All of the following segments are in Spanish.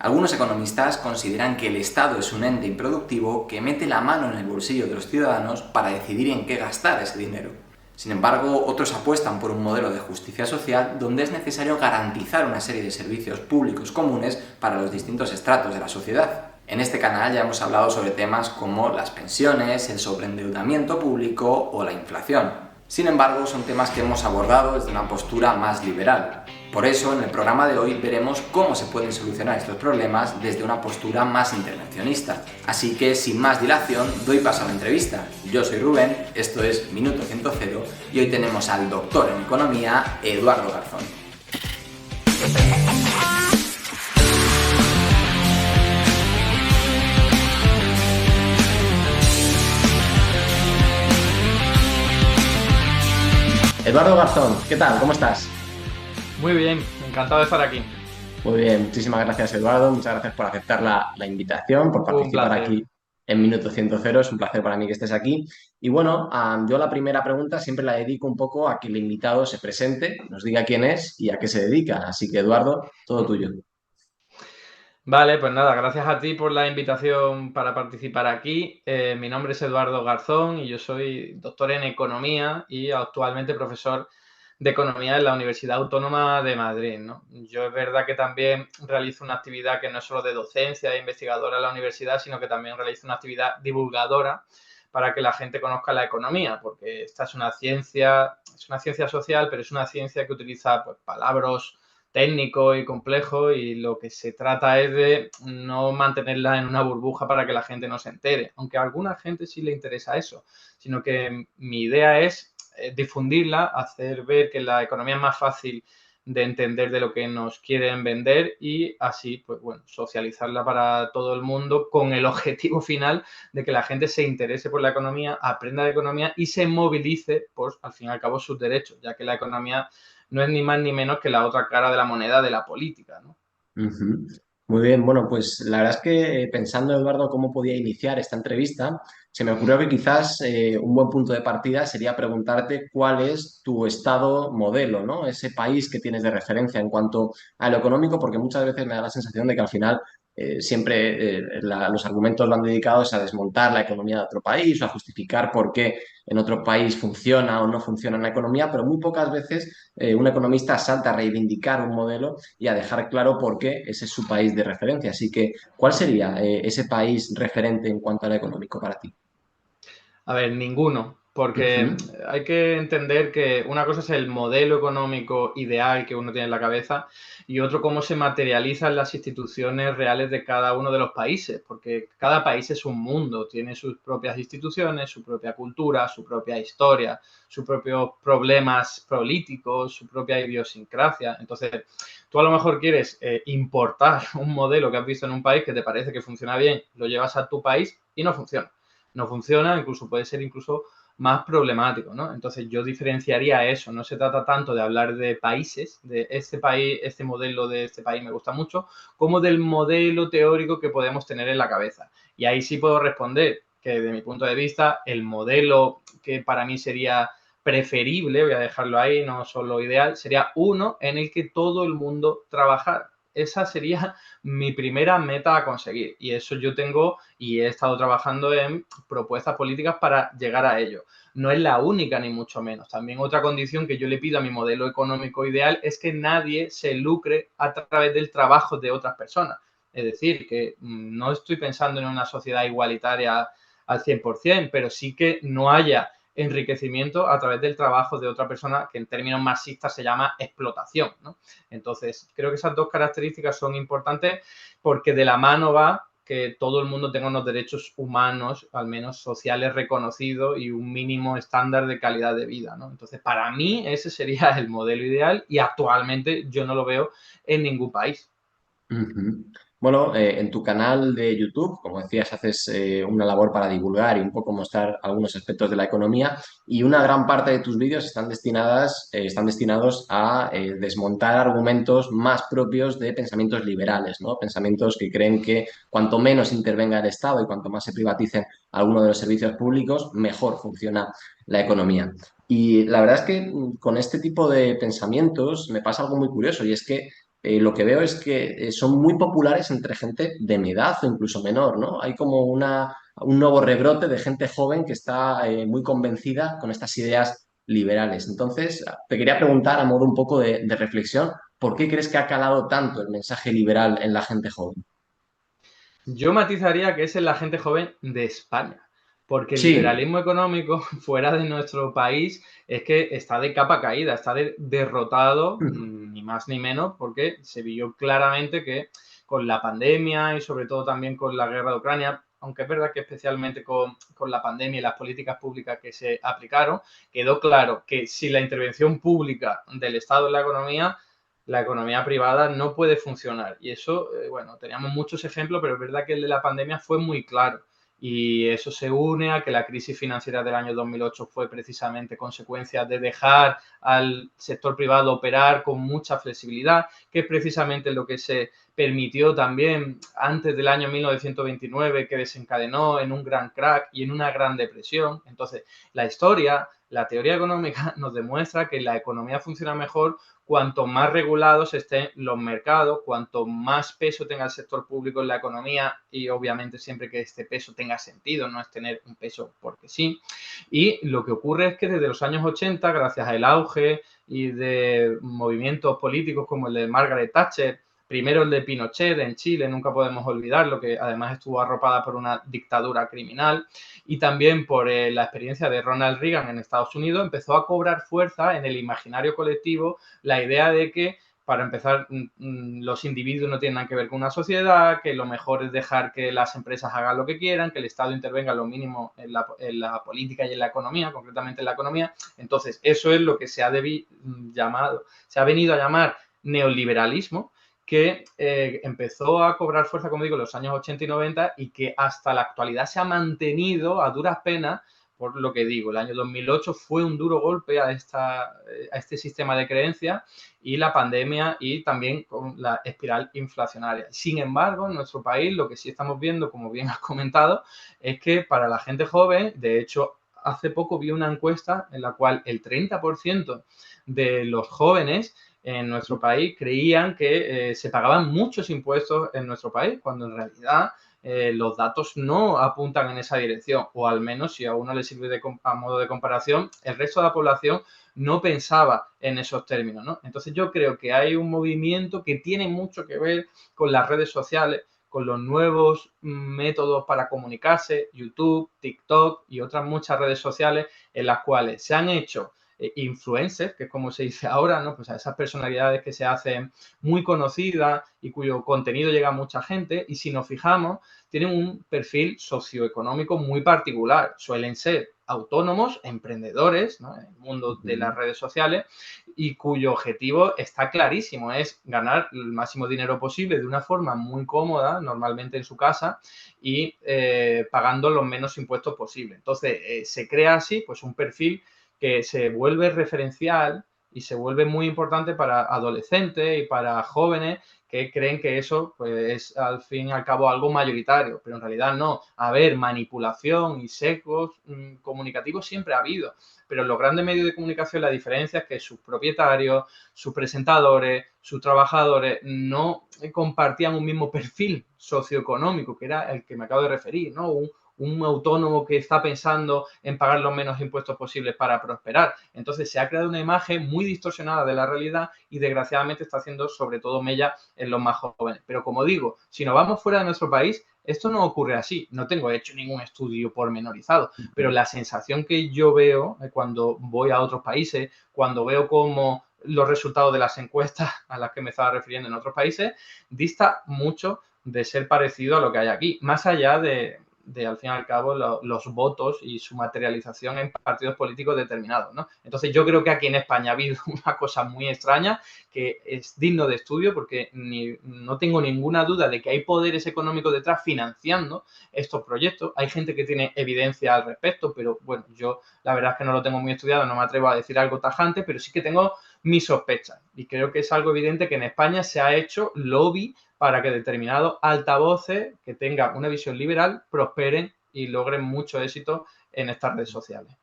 Algunos economistas consideran que el Estado es un ente improductivo que mete la mano en el bolsillo de los ciudadanos para decidir en qué gastar ese dinero. Sin embargo, otros apuestan por un modelo de justicia social donde es necesario garantizar una serie de servicios públicos comunes para los distintos estratos de la sociedad. En este canal ya hemos hablado sobre temas como las pensiones, el sobreendeudamiento público o la inflación. Sin embargo, son temas que hemos abordado desde una postura más liberal. Por eso, en el programa de hoy veremos cómo se pueden solucionar estos problemas desde una postura más intervencionista. Así que, sin más dilación, doy paso a la entrevista. Yo soy Rubén, esto es Minuto 100 y hoy tenemos al doctor en Economía, Eduardo Garzón. Eduardo Garzón, ¿qué tal? ¿Cómo estás? Muy bien, encantado de estar aquí. Muy bien, muchísimas gracias Eduardo, muchas gracias por aceptar la invitación, por Un participar placer. aquí en Minuto 100. Es un placer para mí que estés aquí. Y bueno, yo la primera pregunta siempre la dedico un poco a que el invitado se presente, nos diga quién es y a qué se dedica. Así que Eduardo, todo tuyo. Vale, pues nada, gracias a ti por la invitación para participar aquí. Mi nombre es Eduardo Garzón y yo soy doctor en Economía y actualmente profesor de Economía en la Universidad Autónoma de Madrid, ¿no? Yo es verdad que también realizo una actividad que no es solo de docencia e investigadora en la universidad, sino que también realizo una actividad divulgadora para que la gente conozca la economía, porque esta es una ciencia social, pero es una ciencia que utiliza pues, palabras técnico y complejo y lo que se trata es de no mantenerla en una burbuja para que la gente no se entere, aunque a alguna gente sí le interesa eso, sino que mi idea es difundirla, hacer ver que la economía es más fácil de entender de lo que nos quieren vender y así, pues bueno, socializarla para todo el mundo con el objetivo final de que la gente se interese por la economía, aprenda de economía y se movilice por, al fin y al cabo, sus derechos, ya que la economía no es ni más ni menos que la otra cara de la moneda de la política, ¿no? Ujú. Muy bien, bueno, pues la verdad es que pensando, Eduardo, cómo podía iniciar esta entrevista, se me ocurrió que quizás un buen punto de partida sería preguntarte cuál es tu estado modelo, ¿no? Ese país que tienes de referencia en cuanto a lo económico, porque muchas veces me da la sensación de que al final siempre los argumentos van dedicados a desmontar la economía de otro país o a justificar por qué en otro país funciona o no funciona la economía, pero muy pocas veces un economista salta a reivindicar un modelo y a dejar claro por qué ese es su país de referencia. Así que, ¿cuál sería ese país referente en cuanto a lo económico para ti? A ver, ninguno, porque Ujú, hay que entender que una cosa es el modelo económico ideal que uno tiene en la cabeza y otro cómo se materializan las instituciones reales de cada uno de los países, porque cada país es un mundo, tiene sus propias instituciones, su propia cultura, su propia historia, sus propios problemas políticos, su propia idiosincrasia. Entonces, tú a lo mejor quieres importar un modelo que has visto en un país que te parece que funciona bien, lo llevas a tu país y no funciona. No funciona, incluso puede ser incluso más problemático, ¿no? Entonces yo diferenciaría eso, no se trata tanto de hablar de países, de este país, este modelo de este país me gusta mucho, como del modelo teórico que podemos tener en la cabeza. Y ahí sí puedo responder que desde mi punto de vista el modelo que para mí sería preferible, voy a dejarlo ahí, no solo ideal, sería uno en el que todo el mundo trabajara. Esa sería mi primera meta a conseguir. Y eso yo tengo y he estado trabajando en propuestas políticas para llegar a ello. No es la única, ni mucho menos. También otra condición que yo le pido a mi modelo económico ideal es que nadie se lucre a través del trabajo de otras personas. Es decir, que no estoy pensando en una sociedad igualitaria al 100%, pero sí que no haya enriquecimiento a través del trabajo de otra persona, que en términos marxistas se llama explotación, ¿no? Entonces, creo que esas dos características son importantes porque de la mano va que todo el mundo tenga unos derechos humanos, al menos sociales, reconocidos y un mínimo estándar de calidad de vida, ¿no? Entonces, para mí, ese sería el modelo ideal y actualmente yo no lo veo en ningún país. ujú. Bueno, en tu canal de YouTube, como decías, haces una labor para divulgar y un poco mostrar algunos aspectos de la economía y una gran parte de tus vídeos están destinados a desmontar argumentos más propios de pensamientos liberales, ¿no? Pensamientos que creen que cuanto menos intervenga el Estado y cuanto más se privaticen algunos de los servicios públicos, mejor funciona la economía. Y la verdad es que con este tipo de pensamientos me pasa algo muy curioso y es que lo que veo es que son muy populares entre gente de mi edad o incluso menor, ¿no? Hay como un nuevo rebrote de gente joven que está muy convencida con estas ideas liberales. Entonces, te quería preguntar a modo un poco de reflexión, ¿por qué crees que ha calado tanto el mensaje liberal en la gente joven? Yo matizaría que es en la gente joven de España, porque el Sí. liberalismo económico fuera de nuestro país es que está de capa caída, está derrotado, ni más ni menos, porque se vio claramente que con la pandemia y sobre todo también con la guerra de Ucrania, aunque es verdad que especialmente con la pandemia y las políticas públicas que se aplicaron, quedó claro que si la intervención pública del Estado en la economía privada no puede funcionar. Y eso, bueno, teníamos muchos ejemplos, pero es verdad que el de la pandemia fue muy claro. Y eso se une a que la crisis financiera del año 2008 fue precisamente consecuencia de dejar al sector privado operar con mucha flexibilidad, que es precisamente lo que se permitió también antes del año 1929, que desencadenó en un gran crack y en una gran depresión. Entonces, la historia, la teoría económica nos demuestra que la economía funciona mejor cuanto más regulados estén los mercados, cuanto más peso tenga el sector público en la economía y obviamente siempre que este peso tenga sentido, no es tener un peso porque sí. Y lo que ocurre es que desde los años 80, gracias al auge y de movimientos políticos como el de Margaret Thatcher, primero el de Pinochet en Chile, nunca podemos olvidarlo, que además estuvo arropada por una dictadura criminal, y también por la experiencia de Ronald Reagan en Estados Unidos, empezó a cobrar fuerza en el imaginario colectivo la idea de que, para empezar, los individuos no tienen nada que ver con una sociedad, que lo mejor es dejar que las empresas hagan lo que quieran, que el Estado intervenga lo mínimo en la política y en la economía, concretamente en la economía. Entonces, eso es lo que se ha venido a llamar neoliberalismo, que empezó a cobrar fuerza, como digo, en los años 80 y 90 y que hasta la actualidad se ha mantenido a duras penas. Por lo que digo, el año 2008 fue un duro golpe a este sistema de creencias y la pandemia y también con la espiral inflacionaria. Sin embargo, en nuestro país lo que sí estamos viendo, como bien has comentado, es que para la gente joven, de hecho, hace poco vi una encuesta en la cual el 30% de los jóvenes en nuestro país creían que se pagaban muchos impuestos en nuestro país, cuando en realidad los datos no apuntan en esa dirección, o al menos si a uno le sirve a modo de comparación, el resto de la población no pensaba en esos términos, ¿no? Entonces yo creo que hay un movimiento que tiene mucho que ver con las redes sociales, con los nuevos métodos para comunicarse, YouTube, TikTok y otras muchas redes sociales en las cuales se han hecho influencers, que es como se dice ahora, ¿no? Pues a esas personalidades que se hacen muy conocidas y cuyo contenido llega a mucha gente, y si nos fijamos, tienen un perfil socioeconómico muy particular. Suelen ser autónomos, emprendedores, ¿no? En el mundo de las redes sociales, y cuyo objetivo está clarísimo, es ganar el máximo dinero posible de una forma muy cómoda, normalmente en su casa, y pagando los menos impuestos posible. Entonces, se crea así pues un perfil que se vuelve referencial y se vuelve muy importante para adolescentes y para jóvenes que creen que eso pues, es al fin y al cabo algo mayoritario, pero en realidad no. A ver, manipulación y sesgos comunicativos siempre ha habido, pero en los grandes medios de comunicación la diferencia es que sus propietarios, sus presentadores, sus trabajadores no compartían un mismo perfil socioeconómico, que era el que me acabo de referir, ¿no? Un autónomo que está pensando en pagar los menos impuestos posibles para prosperar. Entonces se ha creado una imagen muy distorsionada de la realidad y desgraciadamente está haciendo sobre todo mella en los más jóvenes. Pero como digo, si nos vamos fuera de nuestro país, esto no ocurre así. No tengo hecho ningún estudio pormenorizado, pero la sensación que yo veo cuando voy a otros países, cuando veo cómo los resultados de las encuestas a las que me estaba refiriendo en otros países, dista mucho de ser parecido a lo que hay aquí, más allá de al fin y al cabo los votos y su materialización en partidos políticos determinados, ¿no? Entonces yo creo que aquí en España ha habido una cosa muy extraña que es digno de estudio porque no tengo ninguna duda de que hay poderes económicos detrás financiando estos proyectos. Hay gente que tiene evidencia al respecto, pero bueno, yo la verdad es que no lo tengo muy estudiado, no me atrevo a decir algo tajante, pero sí que tengo mis sospechas y creo que es algo evidente que en España se ha hecho lobby para que determinados altavoces que tengan una visión liberal prosperen y logren mucho éxito en estas redes sociales.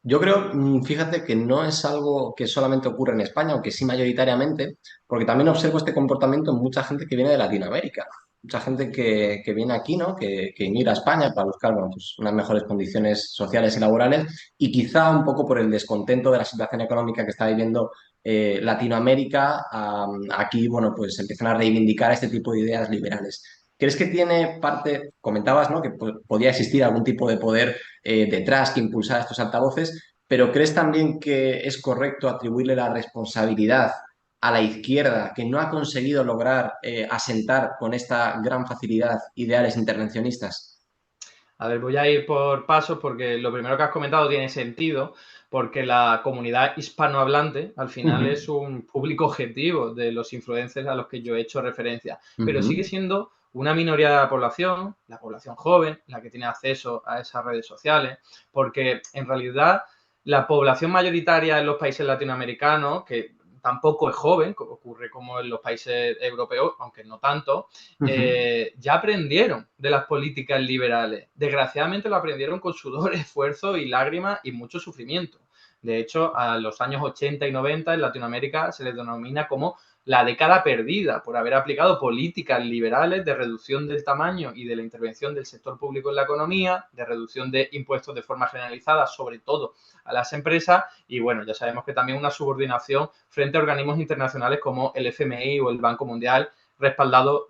Yo creo, fíjate que no es algo que solamente ocurre en España, aunque sí mayoritariamente, porque también observo este comportamiento en mucha gente que viene de Latinoamérica, mucha gente que viene aquí, ¿no? Que emigra a España para buscar, bueno, pues unas mejores condiciones sociales y laborales, y quizá un poco por el descontento de la situación económica que está viviendo Latinoamérica, aquí, bueno, pues empiezan a reivindicar este tipo de ideas liberales. ¿Crees que tiene parte, comentabas, ¿no? Que podía existir algún tipo de poder detrás que impulsara estos altavoces, pero ¿crees también que es correcto atribuirle la responsabilidad a la izquierda, que no ha conseguido lograr asentar con esta gran facilidad ideales intervencionistas? A ver, voy a ir por pasos porque lo primero que has comentado tiene sentido, porque la comunidad hispanohablante al final Ujú, es un público objetivo de los influencers a los que yo he hecho referencia, pero sigue ujú, siendo una minoría de la población joven, la que tiene acceso a esas redes sociales, porque en realidad la población mayoritaria en los países latinoamericanos, que tampoco es joven, como ocurre como en los países europeos, aunque no tanto, ujú. ya aprendieron de las políticas liberales. Desgraciadamente lo aprendieron con sudor, esfuerzo y lágrimas y mucho sufrimiento. De hecho, a los años 80 y 90 en Latinoamérica se les denomina como la década perdida por haber aplicado políticas liberales de reducción del tamaño y de la intervención del sector público en la economía, de reducción de impuestos de forma generalizada, sobre todo a las empresas, y bueno, ya sabemos que también una subordinación frente a organismos internacionales como el FMI o el Banco Mundial, respaldado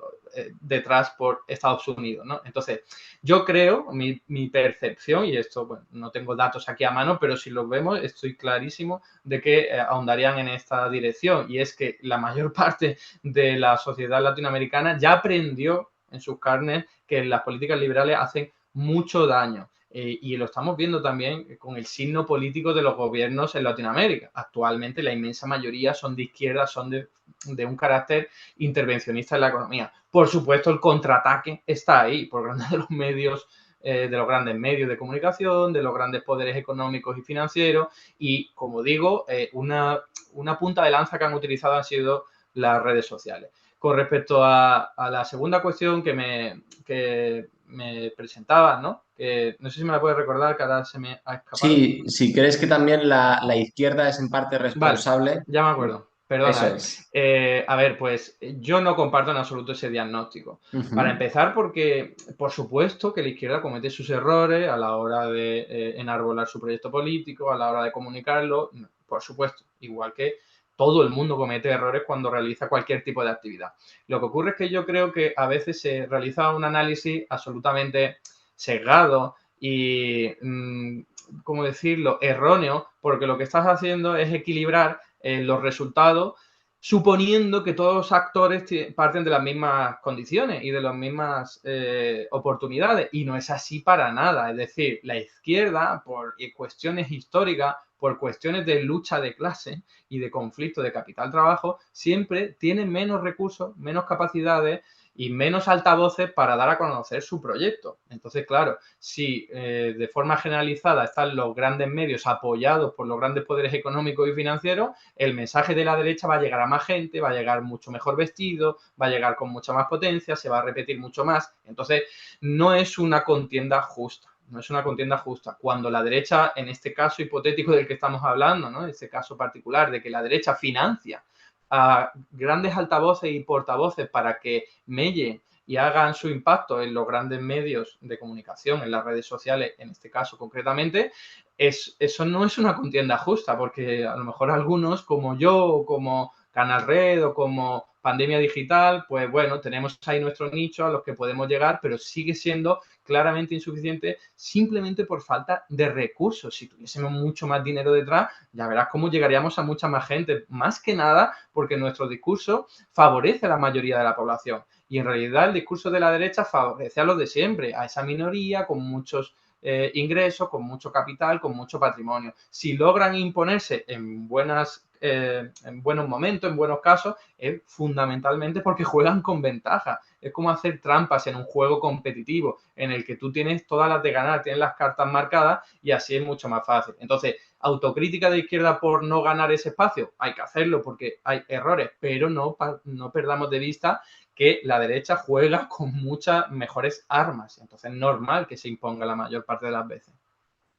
detrás por Estados Unidos, ¿no? Entonces, yo creo, mi percepción, y esto, bueno, no tengo datos aquí a mano, pero si los vemos, estoy clarísimo de que ahondarían en esta dirección, y es que la mayor parte de la sociedad latinoamericana ya aprendió en sus carnes que las políticas liberales hacen mucho daño. Y lo estamos viendo también con el signo político de los gobiernos en Latinoamérica. Actualmente la inmensa mayoría son de izquierda, son de un carácter intervencionista en la economía. Por supuesto, el contraataque está ahí por grandes de los medios, de los grandes medios de comunicación, de los grandes poderes económicos y financieros. Y, como digo, una punta de lanza que han utilizado han sido las redes sociales. Con respecto a la segunda cuestión que me presentabas, ¿no? Que no sé si me la puedes recordar, que ahora se me ha escapado. Sí, si crees que también la izquierda es en parte Vale, responsable, ya me acuerdo. eso Perdona, ¿eh? es. A ver, pues yo no comparto en absoluto ese diagnóstico. Para Ujú. empezar, porque por supuesto que la izquierda comete sus errores a la hora de enarbolar su proyecto político, a la hora de comunicarlo, por supuesto, igual que todo el mundo comete errores cuando realiza cualquier tipo de actividad. Lo que ocurre es que yo creo que a veces se realiza un análisis absolutamente sesgado y ¿cómo decirlo?, erróneo, porque lo que estás haciendo es equilibrar los resultados suponiendo que todos los actores parten de las mismas condiciones y de las mismas oportunidades, y no es así para nada. Es decir, la izquierda, por cuestiones históricas, por cuestiones de lucha de clase y de conflicto de capital-trabajo, siempre tiene menos recursos, menos capacidades y menos altavoces para dar a conocer su proyecto. Entonces, claro, si de forma generalizada están los grandes medios apoyados por los grandes poderes económicos y financieros, el mensaje de la derecha va a llegar a más gente, va a llegar mucho mejor vestido, va a llegar con mucha más potencia, se va a repetir mucho más. Entonces, no es una contienda justa. No es una contienda justa. Cuando la derecha, en este caso hipotético del que estamos hablando, ¿no? Este caso particular de que la derecha financia a grandes altavoces y portavoces para que mellen y hagan su impacto en los grandes medios de comunicación, en las redes sociales, en este caso concretamente, eso no es una contienda justa, porque a lo mejor algunos, como yo, o como Canal Red, o como Pandemia Digital, pues bueno, tenemos ahí nuestro nicho a los que podemos llegar, pero sigue siendo claramente insuficiente simplemente por falta de recursos. Si tuviésemos mucho más dinero detrás, ya verás cómo llegaríamos a mucha más gente, más que nada porque nuestro discurso favorece a la mayoría de la población. Y en realidad el discurso de la derecha favorece a los de siempre, a esa minoría con muchos ingresos, con mucho capital, con mucho patrimonio. Si logran imponerse en buenos momentos, en buenos casos, es fundamentalmente porque juegan con ventaja. Es como hacer trampas en un juego competitivo en el que tú tienes todas las de ganar, tienes las cartas marcadas y así es mucho más fácil. Entonces, autocrítica de izquierda por no ganar ese espacio, hay que hacerlo porque hay errores, pero no perdamos de vista que la derecha juega con muchas mejores armas. Entonces es normal que se imponga la mayor parte de las veces.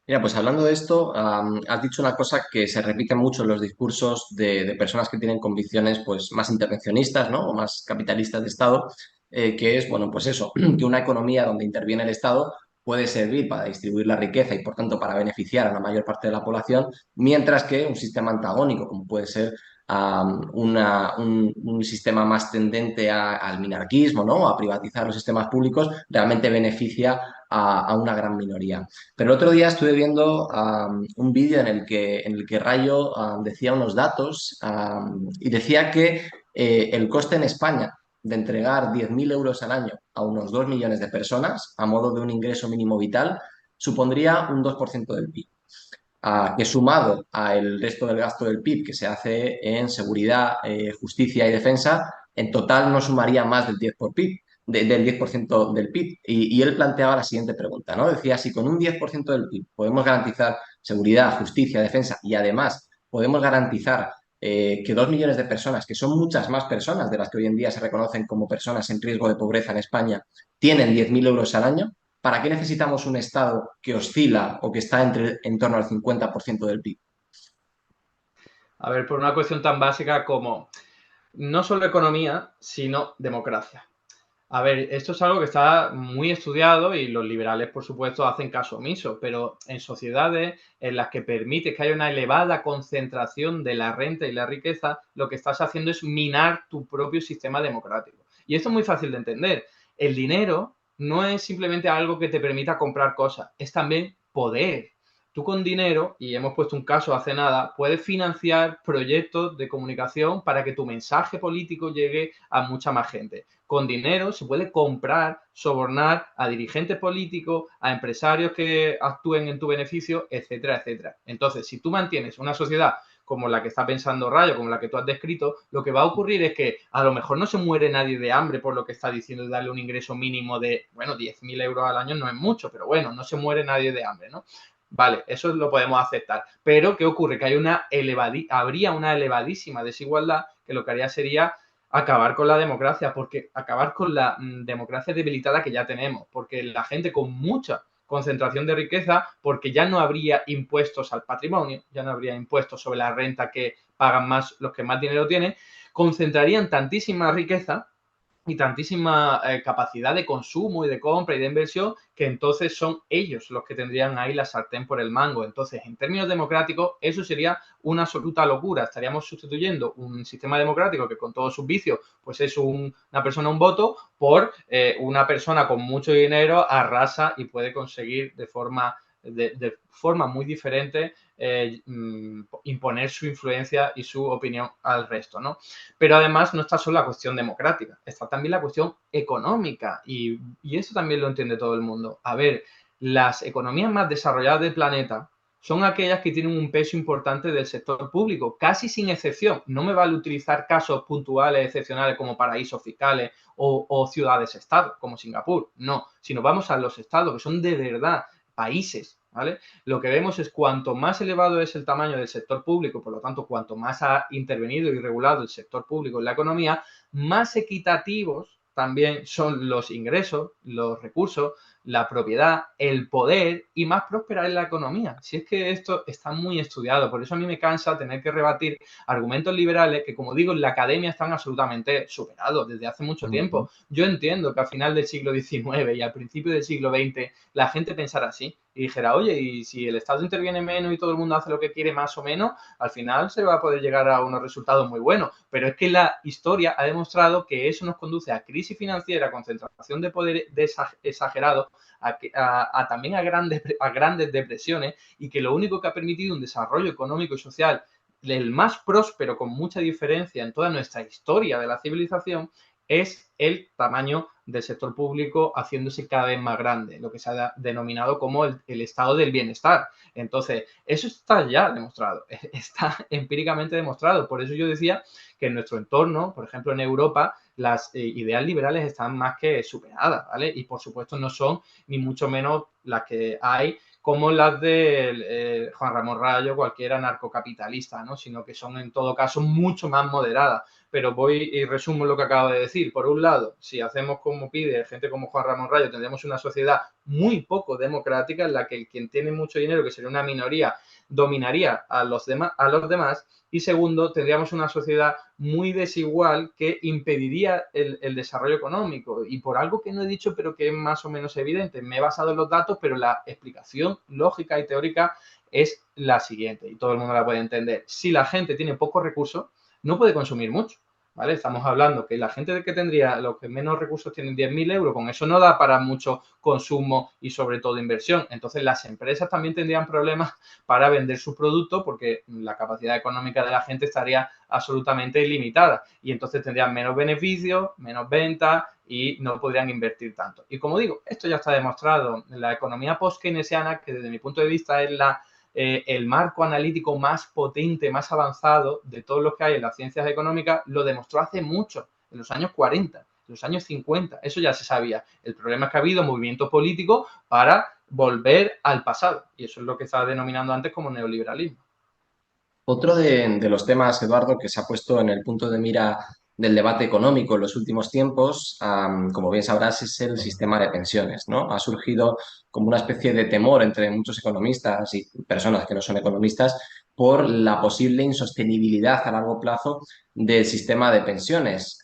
Mira, pues hablando de esto, has dicho una cosa que se repite mucho en los discursos de personas que tienen convicciones pues, más intervencionistas, ¿no? O más capitalistas de Estado, que es, bueno, pues eso, que una economía donde interviene el Estado puede servir para distribuir la riqueza y, por tanto, para beneficiar a la mayor parte de la población, mientras que un sistema antagónico, como puede ser un sistema más tendente al minarquismo, ¿no? A privatizar los sistemas públicos, realmente beneficia a una gran minoría. Pero el otro día estuve viendo un vídeo en el que Rayo decía unos datos y decía que el coste en España de entregar 10.000 euros al año a unos 2 millones de personas a modo de un ingreso mínimo vital supondría un 2% del PIB, que sumado al resto del gasto del PIB que se hace en seguridad, justicia y defensa, en total no sumaría más del 10%, del 10% del PIB. Y él planteaba la siguiente pregunta, ¿no? Decía, si con un 10% del PIB podemos garantizar seguridad, justicia, defensa y además podemos garantizar que 2 millones de personas, que son muchas más personas de las que hoy en día se reconocen como personas en riesgo de pobreza en España, tienen 10.000 euros al año, ¿para qué necesitamos un Estado que oscila o que está en torno al 50% del PIB? A ver, por una cuestión tan básica como no solo economía, sino democracia. A ver, esto es algo que está muy estudiado y los liberales, por supuesto, hacen caso omiso, pero en sociedades en las que permites que haya una elevada concentración de la renta y la riqueza, lo que estás haciendo es minar tu propio sistema democrático. Y esto es muy fácil de entender. El dinero no es simplemente algo que te permita comprar cosas, es también poder. Tú con dinero, y hemos puesto un caso hace nada, puedes financiar proyectos de comunicación para que tu mensaje político llegue a mucha más gente. Con dinero se puede comprar, sobornar a dirigentes políticos, a empresarios que actúen en tu beneficio, etcétera, etcétera. Entonces, si tú mantienes una sociedad como la que está pensando Rayo, como la que tú has descrito, lo que va a ocurrir es que a lo mejor no se muere nadie de hambre por lo que está diciendo de darle un ingreso mínimo de, bueno, 10.000 euros al año no es mucho, pero bueno, no se muere nadie de hambre, ¿no? Vale, eso lo podemos aceptar. Pero, ¿qué ocurre? Que habría una elevadísima desigualdad que lo que haría sería acabar con la democracia, porque acabar con la democracia debilitada que ya tenemos, porque la gente con mucha concentración de riqueza, porque ya no habría impuestos al patrimonio, ya no habría impuestos sobre la renta que pagan más los que más dinero tienen, concentrarían tantísima riqueza y tantísima capacidad de consumo y de compra y de inversión que entonces son ellos los que tendrían ahí la sartén por el mango. Entonces, en términos democráticos, eso sería una absoluta locura. Estaríamos sustituyendo un sistema democrático que con todos sus vicios, pues es una persona un voto, por una persona con mucho dinero arrasa y puede conseguir de forma muy diferente imponer su influencia y su opinión al resto, ¿no? Pero además no está solo la cuestión democrática, está también la cuestión económica y eso también lo entiende todo el mundo. A ver, las economías más desarrolladas del planeta son aquellas que tienen un peso importante del sector público, casi sin excepción. No me vale utilizar casos puntuales, excepcionales como paraísos fiscales o ciudades-estado, como Singapur. No, si nos vamos a los estados, que son de verdad países, ¿vale? Lo que vemos es cuanto más elevado es el tamaño del sector público, por lo tanto, cuanto más ha intervenido y regulado el sector público en la economía, más equitativos también son los ingresos, los recursos, la propiedad, el poder y más próspera es la economía. Si es que esto está muy estudiado, por eso a mí me cansa tener que rebatir argumentos liberales que, como digo, en la academia están absolutamente superados desde hace mucho tiempo. Yo entiendo que al final del siglo XIX y al principio del siglo XX la gente pensara así y dijera, oye, y si el Estado interviene menos y todo el mundo hace lo que quiere más o menos, al final se va a poder llegar a unos resultados muy buenos. Pero es que la historia ha demostrado que eso nos conduce a crisis financiera, concentración de poder exagerado, también a grandes depresiones y que lo único que ha permitido un desarrollo económico y social el más próspero con mucha diferencia en toda nuestra historia de la civilización es el tamaño del sector público haciéndose cada vez más grande, lo que se ha denominado como el estado del bienestar. Entonces, eso está ya demostrado, está empíricamente demostrado. Por eso yo decía que en nuestro entorno, por ejemplo en Europa, las ideas liberales están más que superadas, ¿vale? Y por supuesto no son ni mucho menos las que hay como las de Juan Ramón Rayo, cualquier anarcocapitalista, ¿no? Sino que son en todo caso mucho más moderadas. pero voy y resumo lo que acabo de decir. Por un lado, si hacemos como pide gente como Juan Ramón Rayo, tendríamos una sociedad muy poco democrática en la que quien tiene mucho dinero, que sería una minoría, dominaría a los demás. Y segundo, tendríamos una sociedad muy desigual que impediría el desarrollo económico. Y por algo que no he dicho, pero que es más o menos evidente, me he basado en los datos, pero la explicación lógica y teórica es la siguiente, y todo el mundo la puede entender. Si la gente tiene pocos recursos, no puede consumir mucho, ¿vale? Estamos hablando que la gente que tendría, los que menos recursos tienen 10.000 euros, con eso no da para mucho consumo y sobre todo inversión. Entonces las empresas también tendrían problemas para vender sus productos porque la capacidad económica de la gente estaría absolutamente ilimitada y entonces tendrían menos beneficios, menos ventas y no podrían invertir tanto. Y como digo, esto ya está demostrado en la economía post-keynesiana, que desde mi punto de vista es el marco analítico más potente, más avanzado de todos los que hay en las ciencias económicas, lo demostró hace mucho, en los años 40, en los años 50. Eso ya se sabía. El problema es que ha habido movimientos políticos para volver al pasado. Y eso es lo que estaba denominando antes como neoliberalismo. Otro de los temas, Eduardo, que se ha puesto en el punto de mira del debate económico en los últimos tiempos, como bien sabrás, es el sistema de pensiones, ¿no? Ha surgido como una especie de temor entre muchos economistas y personas que no son economistas por la posible insostenibilidad a largo plazo del sistema de pensiones.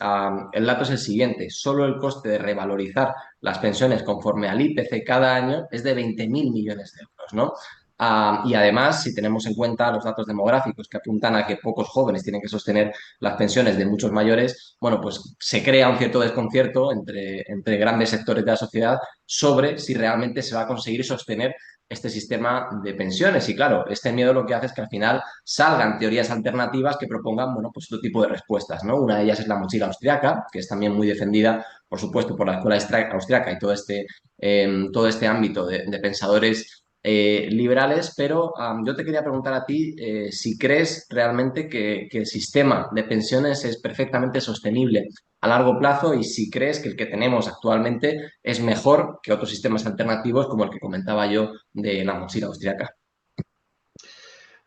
El dato es el siguiente: solo el coste de revalorizar las pensiones conforme al IPC cada año es de 20.000 millones de euros, ¿no? Y además, si tenemos en cuenta los datos demográficos que apuntan a que pocos jóvenes tienen que sostener las pensiones de muchos mayores, bueno, pues se crea un cierto desconcierto entre grandes sectores de la sociedad sobre si realmente se va a conseguir sostener este sistema de pensiones. Y claro, este miedo lo que hace es que al final salgan teorías alternativas que propongan, bueno, pues otro tipo de respuestas, ¿no? Una de ellas es la mochila austriaca, que es también muy defendida, por supuesto, por la escuela austriaca y todo este ámbito de pensadores liberales, pero yo te quería preguntar a ti si crees realmente que el sistema de pensiones es perfectamente sostenible a largo plazo y si crees que el que tenemos actualmente es mejor que otros sistemas alternativos como el que comentaba yo de la mochila austriaca.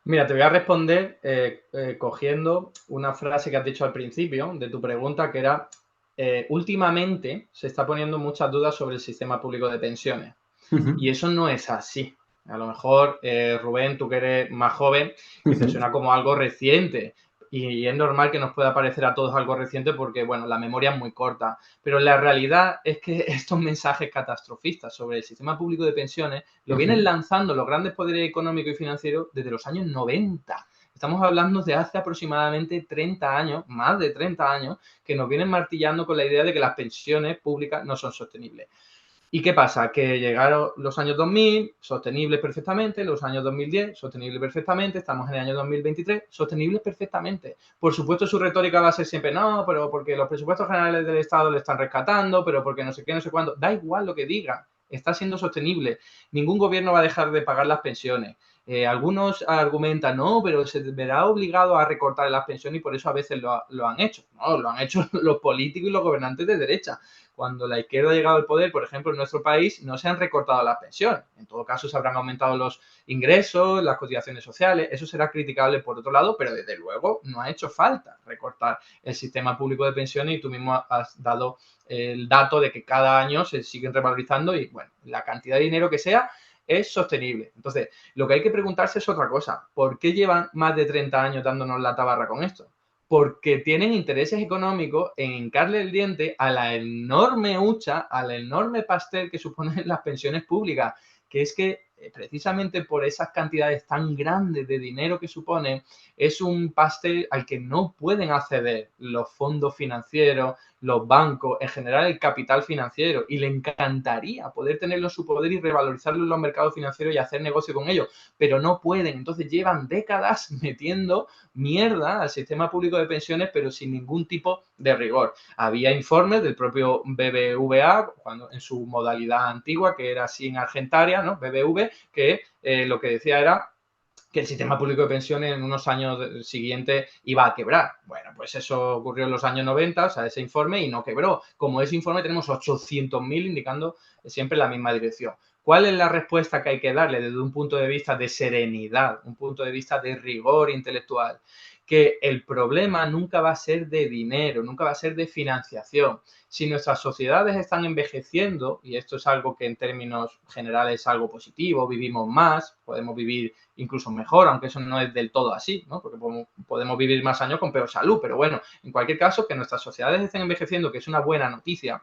Mira, te voy a responder cogiendo una frase que has dicho al principio de tu pregunta, que era, últimamente se está poniendo muchas dudas sobre el sistema público de pensiones. Y eso no es así. A lo mejor, Rubén, tú que eres más joven, que te suena como algo reciente. Y es normal que nos pueda parecer a todos algo reciente porque, bueno, la memoria es muy corta. Pero la realidad es que estos mensajes catastrofistas sobre el sistema público de pensiones lo vienen lanzando los grandes poderes económicos y financieros desde los años 90. Estamos hablando de hace aproximadamente 30 años, más de 30 años, que nos vienen martillando con la idea de que las pensiones públicas no son sostenibles. ¿Y qué pasa? Que llegaron los años 2000, sostenibles perfectamente, los años 2010, sostenibles perfectamente, estamos en el año 2023, sostenibles perfectamente. Por supuesto, su retórica va a ser siempre, no, pero porque los presupuestos generales del Estado le están rescatando, pero porque no sé qué, no sé cuándo. Da igual lo que diga, está siendo sostenible. Ningún gobierno va a dejar de pagar las pensiones. Algunos argumentan, no, pero se verá obligado a recortar las pensiones y por eso a veces lo han hecho. No, lo han hecho los políticos y los gobernantes de derecha. Cuando la izquierda ha llegado al poder, por ejemplo, en nuestro país, no se han recortado las pensiones. En todo caso, se habrán aumentado los ingresos, las cotizaciones sociales. Eso será criticable por otro lado, pero desde luego no ha hecho falta recortar el sistema público de pensiones y tú mismo has dado el dato de que cada año se siguen revalorizando y, bueno, la cantidad de dinero que sea es sostenible. Entonces, lo que hay que preguntarse es otra cosa. ¿Por qué llevan más de 30 años dándonos la tabarra con esto? Porque tienen intereses económicos en hincarle el diente a la enorme hucha, al enorme pastel que suponen las pensiones públicas, que es que precisamente por esas cantidades tan grandes de dinero que suponen, es un pastel al que no pueden acceder los fondos financieros, los bancos, en general el capital financiero, y le encantaría poder tenerlo en su poder y revalorizarlo en los mercados financieros y hacer negocio con ellos, pero no pueden. Entonces llevan décadas metiendo mierda al sistema público de pensiones, pero sin ningún tipo de rigor. Había informes del propio BBVA, cuando en su modalidad antigua, que era así en Argentaria, ¿no? BBV, que lo que decía era que el sistema público de pensiones en unos años siguientes iba a quebrar. Bueno, pues eso ocurrió en los años 90, o sea, ese informe, y no quebró. Como ese informe tenemos 800.000 indicando siempre la misma dirección. ¿Cuál es la respuesta que hay que darle desde un punto de vista de serenidad, un punto de vista de rigor intelectual? que el problema nunca va a ser de dinero, nunca va a ser de financiación. Si nuestras sociedades están envejeciendo, y esto es algo que en términos generales es algo positivo, vivimos más, podemos vivir incluso mejor, aunque eso no es del todo así, ¿no? Porque podemos vivir más años con peor salud, pero bueno, en cualquier caso, que nuestras sociedades estén envejeciendo, que es una buena noticia,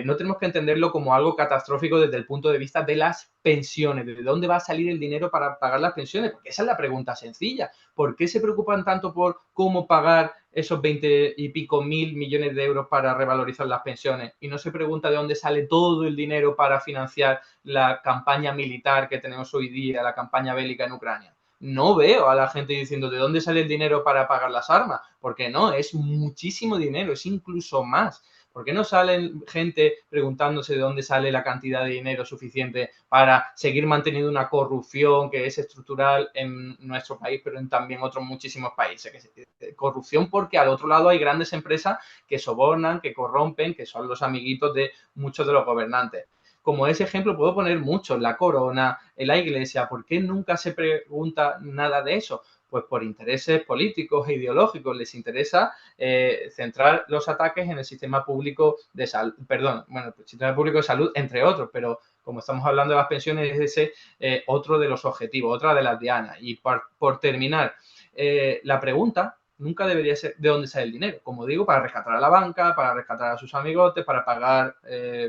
no tenemos que entenderlo como algo catastrófico desde el punto de vista de las pensiones, de dónde va a salir el dinero para pagar las pensiones, porque esa es la pregunta sencilla. ¿Por qué se preocupan tanto por cómo pagar esos 20 y pico mil millones de euros para revalorizar las pensiones? Y no se pregunta de dónde sale todo el dinero para financiar la campaña militar que tenemos hoy día, la campaña bélica en Ucrania. No veo a la gente diciendo de dónde sale el dinero para pagar las armas, porque no, es muchísimo dinero, es incluso más. ¿Por qué no salen gente preguntándose de dónde sale la cantidad de dinero suficiente para seguir manteniendo una corrupción que es estructural en nuestro país, pero en también otros muchísimos países? Corrupción porque al otro lado hay grandes empresas que sobornan, que corrompen, que son los amiguitos de muchos de los gobernantes. Como ese ejemplo puedo poner muchos, la corona, en la iglesia. ¿Por qué nunca se pregunta nada de eso? Pues por intereses políticos e ideológicos. Les interesa centrar los ataques en el sistema público de salud, el sistema público de salud, entre otros, pero como estamos hablando de las pensiones, es ese otro de los objetivos, otra de las dianas. Y por terminar, la pregunta nunca debería ser de dónde sale el dinero. Como digo, para rescatar a la banca, para rescatar a sus amigotes, para pagar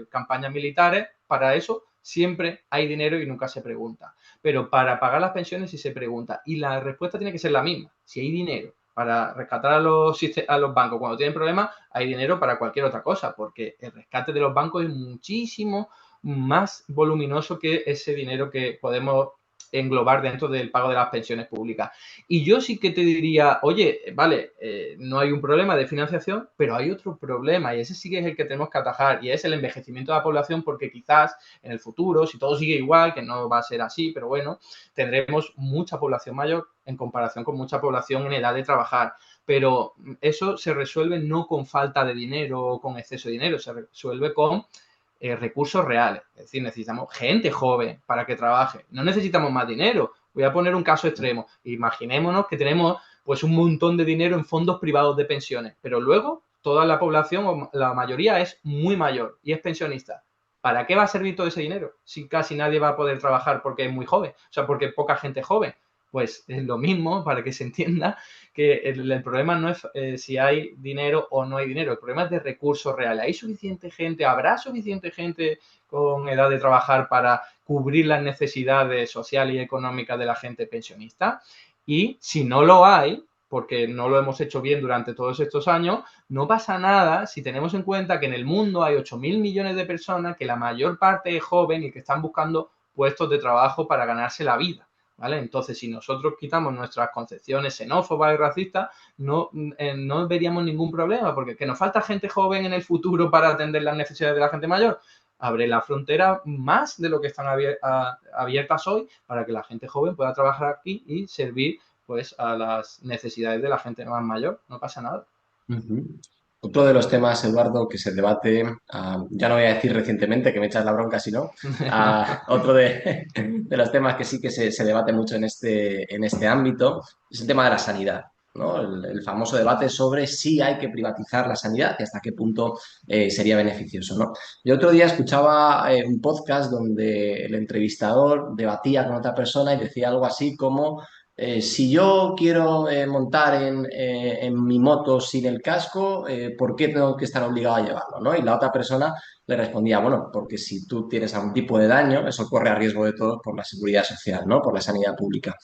campañas militares, para eso siempre hay dinero y nunca se pregunta. Pero para pagar las pensiones sí se pregunta. Y la respuesta tiene que ser la misma. Si hay dinero para rescatar a los bancos cuando tienen problemas, hay dinero para cualquier otra cosa, porque el rescate de los bancos es muchísimo más voluminoso que ese dinero que podemos englobar dentro del pago de las pensiones públicas. Y yo sí que te diría, oye, vale, no hay un problema de financiación, pero hay otro problema y ese sí que es el que tenemos que atajar y es el envejecimiento de la población, porque quizás en el futuro, si todo sigue igual, que no va a ser así, pero bueno, tendremos mucha población mayor en comparación con mucha población en edad de trabajar. Pero eso se resuelve no con falta de dinero o con exceso de dinero, se resuelve con recursos reales. Es decir, necesitamos gente joven para que trabaje. No necesitamos más dinero. Voy a poner un caso extremo. Imaginémonos que tenemos pues un montón de dinero en fondos privados de pensiones, pero luego toda la población, o la mayoría, es muy mayor y es pensionista. ¿Para qué va a servir todo ese dinero si casi nadie va a poder trabajar porque es muy joven? O sea, porque poca gente joven. Pues es lo mismo, para que se entienda, que el problema no es si hay dinero o no hay dinero, el problema es de recursos reales. ¿Hay suficiente gente, habrá suficiente gente con edad de trabajar para cubrir las necesidades sociales y económicas de la gente pensionista? Y si no lo hay, porque no lo hemos hecho bien durante todos estos años, no pasa nada si tenemos en cuenta que en el mundo hay 8.000 millones de personas, que la mayor parte es joven y que están buscando puestos de trabajo para ganarse la vida. ¿Vale? Entonces, si nosotros quitamos nuestras concepciones xenófobas y racistas, no veríamos ningún problema, porque que nos falta gente joven en el futuro para atender las necesidades de la gente mayor. Abre la frontera más de lo que están abiertas hoy para que la gente joven pueda trabajar aquí y servir pues a las necesidades de la gente más mayor. No pasa nada. Otro de los temas, Eduardo, que se debate, ya no voy a decir recientemente, que me echas la bronca si no, otro de los temas que sí que se debate mucho en este ámbito es el tema de la sanidad, ¿no? El famoso debate sobre si hay que privatizar la sanidad y hasta qué punto sería beneficioso, ¿no? Yo otro día escuchaba un podcast donde el entrevistador debatía con otra persona y decía algo así como si yo quiero montar en mi moto sin el casco, ¿por qué tengo que estar obligado a llevarlo? ¿No? Y la otra persona le respondía, bueno, porque si tú tienes algún tipo de daño, eso corre a riesgo de todos por la seguridad social, ¿no? Por la sanidad pública.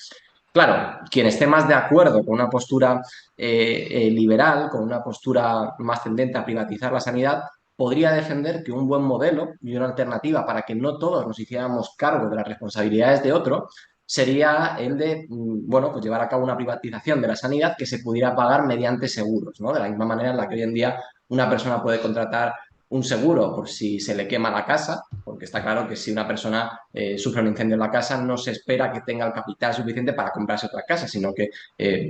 Claro, quien esté más de acuerdo con una postura liberal, con una postura más tendente a privatizar la sanidad, podría defender que un buen modelo y una alternativa para que no todos nos hiciéramos cargo de las responsabilidades de otro sería el de, bueno, pues llevar a cabo una privatización de la sanidad que se pudiera pagar mediante seguros, ¿no? De la misma manera en la que hoy en día una persona puede contratar un seguro por si se le quema la casa, porque porque está claro que si una persona sufre un incendio en la casa, no se espera que tenga el capital suficiente para comprarse otra casa, sino que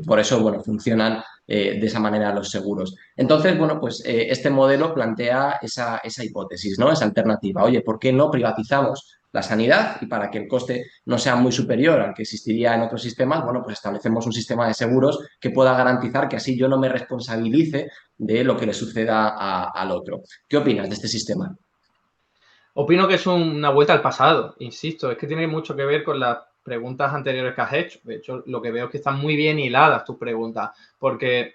por eso, bueno, funcionan de esa manera los seguros. Entonces, bueno, pues este modelo plantea esa hipótesis, ¿no? Esa alternativa. Oye, ¿por qué no privatizamos la sanidad? Y para que el coste no sea muy superior al que existiría en otros sistemas, bueno, pues establecemos un sistema de seguros que pueda garantizar que así yo no me responsabilice de lo que le suceda al otro. ¿Qué opinas de este sistema? Opino que es una vuelta al pasado, insisto, es que tiene mucho que ver con las preguntas anteriores que has hecho. De hecho, lo que veo es que están muy bien hiladas tus preguntas, porque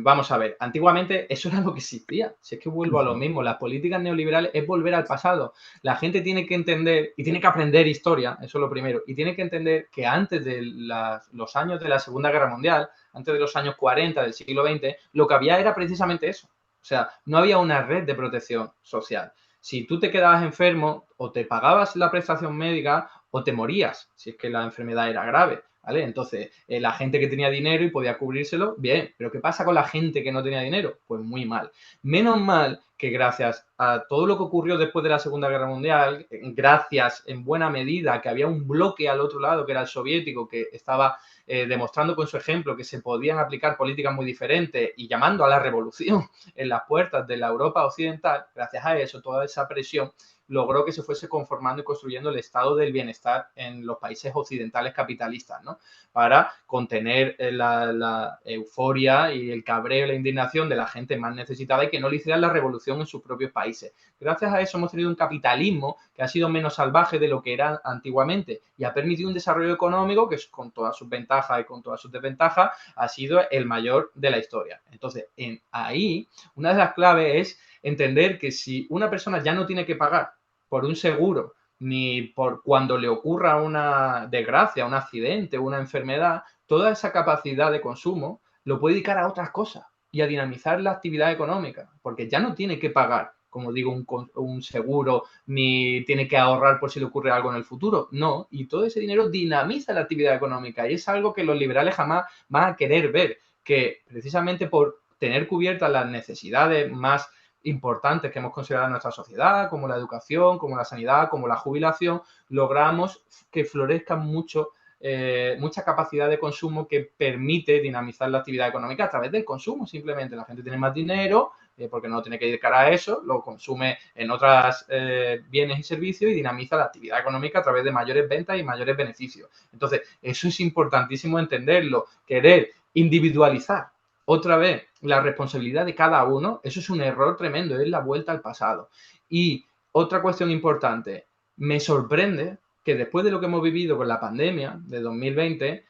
vamos a ver, antiguamente eso era lo que existía. Si es que vuelvo a lo mismo, las políticas neoliberales es volver al pasado. La gente tiene que entender y tiene que aprender historia, eso es lo primero, y tiene que entender que antes de los años de la Segunda Guerra Mundial, antes de los años 40 del siglo XX, lo que había era precisamente eso. O sea, no había una red de protección social. Si tú te quedabas enfermo, o te pagabas la prestación médica o te morías, si es que la enfermedad era grave, ¿vale? Entonces, la gente que tenía dinero y podía cubrírselo, bien, pero ¿qué pasa con la gente que no tenía dinero? Pues muy mal. Menos mal que gracias a todo lo que ocurrió después de la Segunda Guerra Mundial, gracias en buena medida que había un bloque al otro lado, que era el soviético, que estaba demostrando con su ejemplo que se podían aplicar políticas muy diferentes y llamando a la revolución en las puertas de la Europa occidental, gracias a eso, toda esa presión logró que se fuese conformando y construyendo el estado del bienestar en los países occidentales capitalistas, ¿no? Para contener la euforia y el cabreo y la indignación de la gente más necesitada y que no le hicieran la revolución en sus propios países. Gracias a eso hemos tenido un capitalismo que ha sido menos salvaje de lo que era antiguamente y ha permitido un desarrollo económico que, con todas sus ventajas y con todas sus desventajas, ha sido el mayor de la historia. Entonces, ahí, una de las claves es entender que si una persona ya no tiene que pagar por un seguro, ni por cuando le ocurra una desgracia, un accidente, una enfermedad, toda esa capacidad de consumo lo puede dedicar a otras cosas y a dinamizar la actividad económica, porque ya no tiene que pagar, como digo, un seguro, ni tiene que ahorrar por si le ocurre algo en el futuro. No, y todo ese dinero dinamiza la actividad económica y es algo que los liberales jamás van a querer ver, que precisamente por tener cubiertas las necesidades más importantes que hemos considerado en nuestra sociedad, como la educación, como la sanidad, como la jubilación, logramos que florezca mucha capacidad de consumo que permite dinamizar la actividad económica a través del consumo. Simplemente la gente tiene más dinero porque no tiene que dedicar a eso, lo consume en otros bienes y servicios y dinamiza la actividad económica a través de mayores ventas y mayores beneficios. Entonces, eso es importantísimo entenderlo, querer individualizar otra vez la responsabilidad de cada uno, eso es un error tremendo, es la vuelta al pasado. Y otra cuestión importante, me sorprende que después de lo que hemos vivido con la pandemia de 2020,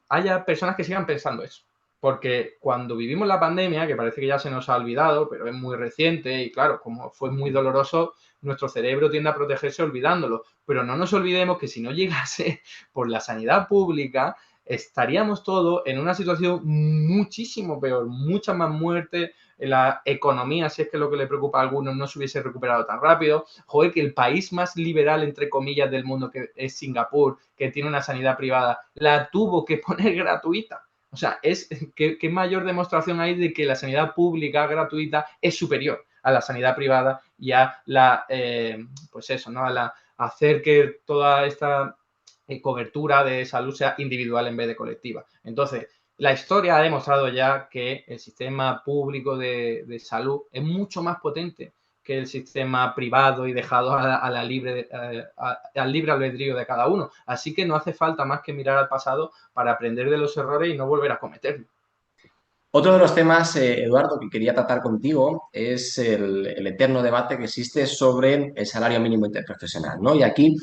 haya personas que sigan pensando eso. Porque cuando vivimos la pandemia, que parece que ya se nos ha olvidado, pero es muy reciente y claro, como fue muy doloroso, nuestro cerebro tiende a protegerse olvidándolo. Pero no nos olvidemos que si no llegase por la sanidad pública, estaríamos todos en una situación muchísimo peor, mucha más muerte, la economía, si es que lo que le preocupa a algunos, no se hubiese recuperado tan rápido. Joder, que el país más liberal, entre comillas, del mundo, que es Singapur, que tiene una sanidad privada, la tuvo que poner gratuita. O sea, ¿qué mayor demostración hay de que la sanidad pública gratuita es superior a la sanidad privada y a pues eso, ¿no? A hacer que toda esta cobertura de salud sea individual en vez de colectiva. Entonces, la historia ha demostrado ya que el sistema público de salud es mucho más potente que el sistema privado y dejado al libre albedrío de cada uno. Así que no hace falta más que mirar al pasado para aprender de los errores y no volver a cometerlos. Otro de los temas, Eduardo, que quería tratar contigo es el eterno debate que existe sobre el salario mínimo interprofesional, ¿no? Y aquí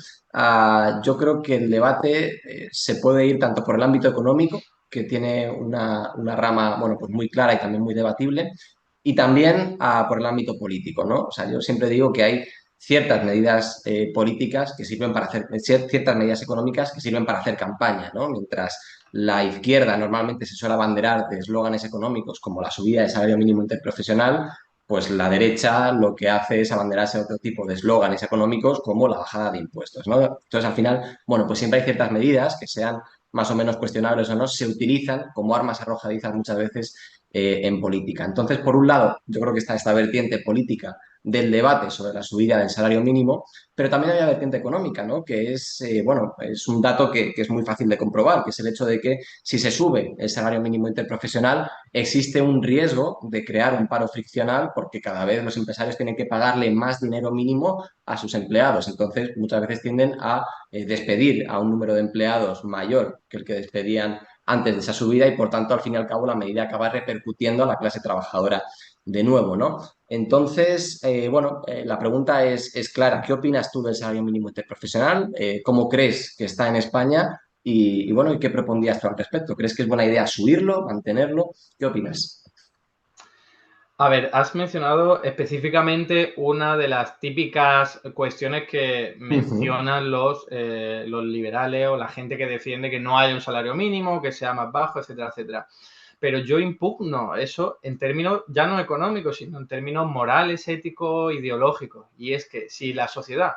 yo creo que el debate se puede ir tanto por el ámbito económico, que tiene una rama, bueno, pues muy clara y también muy debatible, y también por el ámbito político, ¿no? O sea, yo siempre digo que hay ciertas medidas políticas que sirven para hacer, ciertas medidas económicas que sirven para hacer campaña, ¿no? Mientras la izquierda normalmente se suele abanderar de eslóganes económicos como la subida del salario mínimo interprofesional, pues la derecha lo que hace es abanderarse de otro tipo de eslóganes económicos como la bajada de impuestos, ¿no? Entonces, al final, bueno, pues siempre hay ciertas medidas que sean más o menos cuestionables o no, se utilizan como armas arrojadizas muchas veces en política. Entonces, por un lado, yo creo que está esta vertiente política del debate sobre la subida del salario mínimo, pero también hay una vertiente económica, ¿no? Que es, bueno, es un dato que es muy fácil de comprobar, que es el hecho de que si se sube el salario mínimo interprofesional, existe un riesgo de crear un paro friccional porque cada vez los empresarios tienen que pagarle más dinero mínimo a sus empleados. Entonces, muchas veces tienden a despedir a un número de empleados mayor que el que despedían antes de esa subida y, por tanto, al fin y al cabo, la medida acaba repercutiendo a la clase trabajadora de nuevo, ¿no? Entonces, bueno, la pregunta es clara. ¿Qué opinas tú del salario mínimo interprofesional? ¿Cómo crees que está en España? Y bueno, ¿y qué propondrías tú al respecto? ¿Crees que es buena idea subirlo, mantenerlo? ¿Qué opinas? A ver, has mencionado específicamente una de las típicas cuestiones que Ujú, mencionan los liberales o la gente que defiende que no haya un salario mínimo, que sea más bajo, etcétera, etcétera. Pero yo impugno eso en términos ya no económicos, sino en términos morales, éticos, ideológicos. Y es que si la sociedad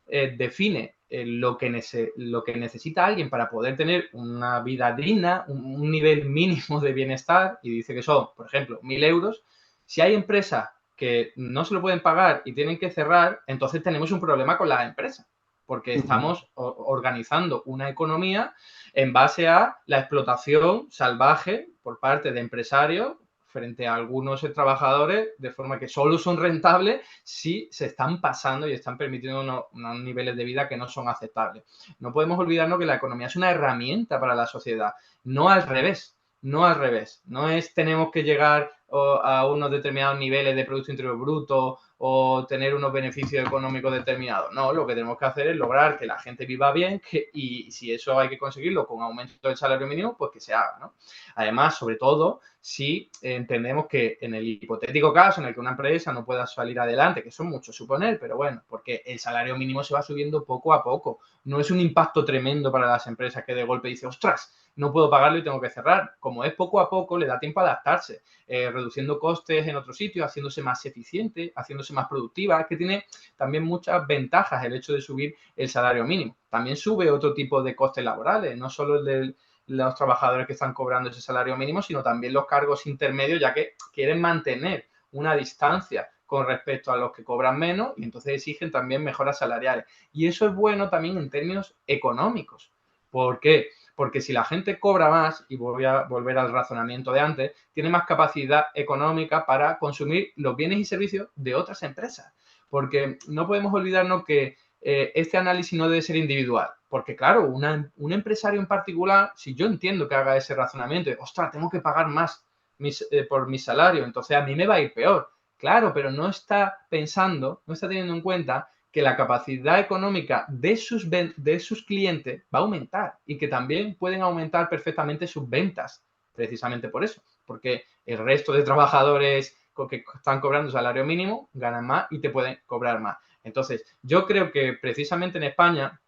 define lo que necesita alguien para poder tener una vida digna, un nivel mínimo de bienestar, y dice que son, por ejemplo, 1.000 euros, si hay empresas que no se lo pueden pagar y tienen que cerrar, entonces tenemos un problema con las empresas, porque ujú. estamos organizando una economía en base a la explotación salvaje por parte de empresarios frente a algunos trabajadores, de forma que solo son rentables si se están pasando y están permitiendo unos niveles de vida que no son aceptables. No podemos olvidarnos que la economía es una herramienta para la sociedad, no al revés. No al revés. No es tenemos que llegar a unos determinados niveles de Producto Interior Bruto o tener unos beneficios económicos determinados. No, lo que tenemos que hacer es lograr que la gente viva bien y si eso hay que conseguirlo con aumento del salario mínimo, pues que se haga, ¿no? Además, sobre todo, si entendemos que en el hipotético caso en el que una empresa no pueda salir adelante, que son muchos suponer, pero bueno, porque el salario mínimo se va subiendo poco a poco. No es un impacto tremendo para las empresas que de golpe dice, ostras, no puedo pagarlo y tengo que cerrar. Como es poco a poco, le da tiempo a adaptarse, reduciendo costes en otro sitio, haciéndose más eficiente, haciéndose más productiva. Es que tiene también muchas ventajas el hecho de subir el salario mínimo. También sube otro tipo de costes laborales, no solo el del los trabajadores que están cobrando ese salario mínimo, sino también los cargos intermedios, ya que quieren mantener una distancia con respecto a los que cobran menos y entonces exigen también mejoras salariales. Y eso es bueno también en términos económicos. ¿Por qué? Porque si la gente cobra más, y voy a volver al razonamiento de antes, tiene más capacidad económica para consumir los bienes y servicios de otras empresas. Porque no podemos olvidarnos que este análisis no debe ser individual. Porque, claro, un empresario en particular, si yo entiendo que haga ese razonamiento, de, ostras, tengo que pagar más por mi salario, entonces a mí me va a ir peor. Claro, pero no está pensando, no está teniendo en cuenta que la capacidad económica de sus clientes va a aumentar y que también pueden aumentar perfectamente sus ventas, precisamente por eso, porque el resto de trabajadores que están cobrando salario mínimo ganan más y te pueden cobrar más. Entonces, yo creo que precisamente en España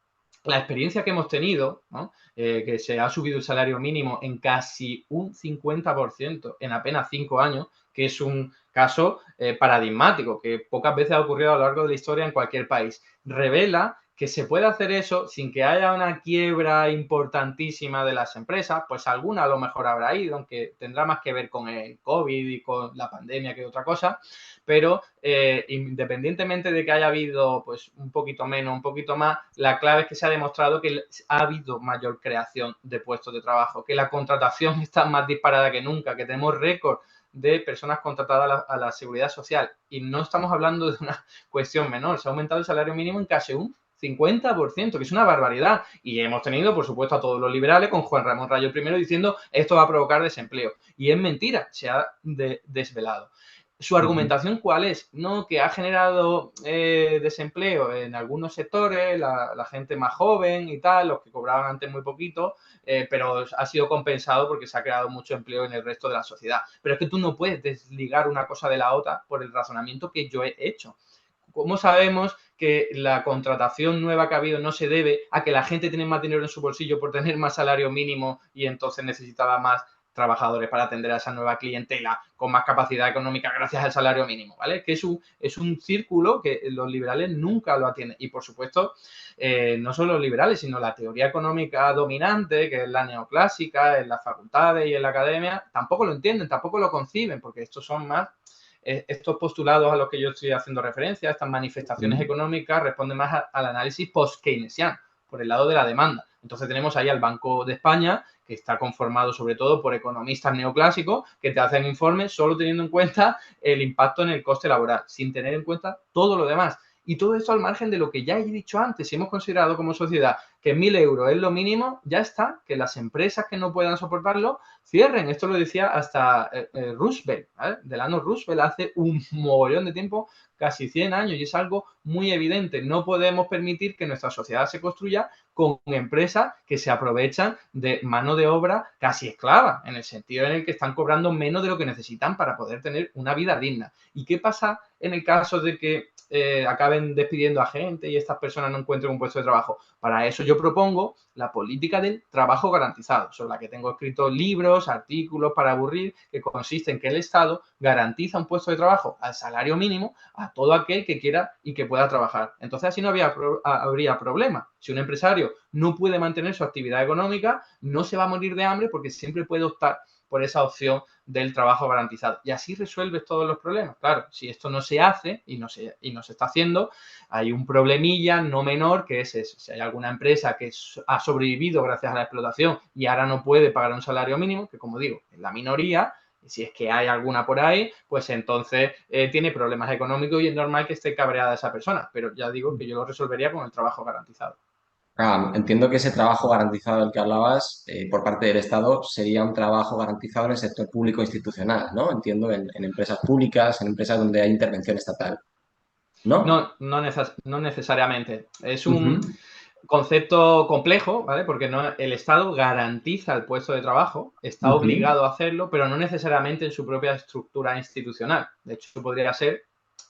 la experiencia que hemos tenido, ¿no? Que se ha subido el salario mínimo en casi un 50% en apenas 5 años, que es un caso paradigmático, que pocas veces ha ocurrido a lo largo de la historia en cualquier país. Revela que se puede hacer eso sin que haya una quiebra importantísima de las empresas, pues alguna a lo mejor habrá ido, aunque tendrá más que ver con el COVID y con la pandemia que otra cosa, pero independientemente de que haya habido pues un poquito menos, un poquito más, la clave es que se ha demostrado que ha habido mayor creación de puestos de trabajo, que la contratación está más disparada que nunca, que tenemos récord de personas contratadas a la seguridad social y no estamos hablando de una cuestión menor, se ha aumentado el salario mínimo en casi un 50%, que es una barbaridad. Y hemos tenido, por supuesto, a todos los liberales, con Juan Ramón Rayo primero, diciendo esto va a provocar desempleo. Y es mentira, se ha desvelado. ¿Su Ujú. argumentación cuál es? No, que ha generado desempleo en algunos sectores, la gente más joven y tal, los que cobraban antes muy poquito, pero ha sido compensado porque se ha creado mucho empleo en el resto de la sociedad. Pero es que tú no puedes desligar una cosa de la otra por el razonamiento que yo he hecho. ¿Cómo sabemos que la contratación nueva que ha habido no se debe a que la gente tiene más dinero en su bolsillo por tener más salario mínimo y entonces necesitaba más trabajadores para atender a esa nueva clientela con más capacidad económica gracias al salario mínimo, ¿vale? Que es un círculo que los liberales nunca lo atienden. Y, por supuesto, no solo los liberales, sino la teoría económica dominante, que es la neoclásica, en las facultades y en la academia, tampoco lo entienden, tampoco lo conciben, porque estos son más estos postulados a los que yo estoy haciendo referencia, estas manifestaciones económicas, responden más al análisis post-keynesiano, por el lado de la demanda. Entonces tenemos ahí al Banco de España, que está conformado sobre todo por economistas neoclásicos que te hacen informes solo teniendo en cuenta el impacto en el coste laboral, sin tener en cuenta todo lo demás. Y todo esto al margen de lo que ya he dicho antes. Si hemos considerado como sociedad que 1.000 euros es lo mínimo, ya está, que las empresas que no puedan soportarlo cierren. Esto lo decía hasta Roosevelt, ¿vale? Delano Roosevelt hace un mogollón de tiempo, casi 100 años, y es algo muy evidente. No podemos permitir que nuestra sociedad se construya con empresas que se aprovechan de mano de obra casi esclava, en el sentido en el que están cobrando menos de lo que necesitan para poder tener una vida digna. ¿Y qué pasa en el caso de que acaben despidiendo a gente y estas personas no encuentren un puesto de trabajo? Para eso yo propongo la política del trabajo garantizado, sobre la que tengo escritos libros, artículos para aburrir, que consiste en que el Estado garantiza un puesto de trabajo al salario mínimo a todo aquel que quiera y que pueda trabajar. Entonces así no habría problema. Si un empresario no puede mantener su actividad económica, no se va a morir de hambre porque siempre puede optar por esa opción del trabajo garantizado. Y así resuelves todos los problemas. Claro, si esto no se hace y no se está haciendo, hay un problemilla no menor, que es eso. Si hay alguna empresa que ha sobrevivido gracias a la explotación y ahora no puede pagar un salario mínimo, que como digo, es la minoría, si es que hay alguna por ahí, pues entonces tiene problemas económicos y es normal que esté cabreada esa persona. Pero ya digo que yo lo resolvería con el trabajo garantizado. Entiendo que ese trabajo garantizado del que hablabas por parte del Estado sería un trabajo garantizado en el sector público institucional, ¿no? Entiendo en empresas públicas, en empresas donde hay intervención estatal, ¿no? No necesariamente. Es un Ujú, concepto complejo, ¿vale? Porque el Estado garantiza el puesto de trabajo, está ujú. obligado a hacerlo, pero no necesariamente en su propia estructura institucional. De hecho, podría ser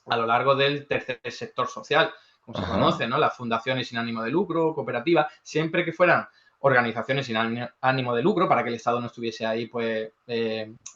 a lo largo del tercer sector social, como se Ajá. conoce, ¿no? Las fundaciones sin ánimo de lucro, cooperativas, siempre que fueran organizaciones sin ánimo de lucro, para que el Estado no estuviese ahí, pues,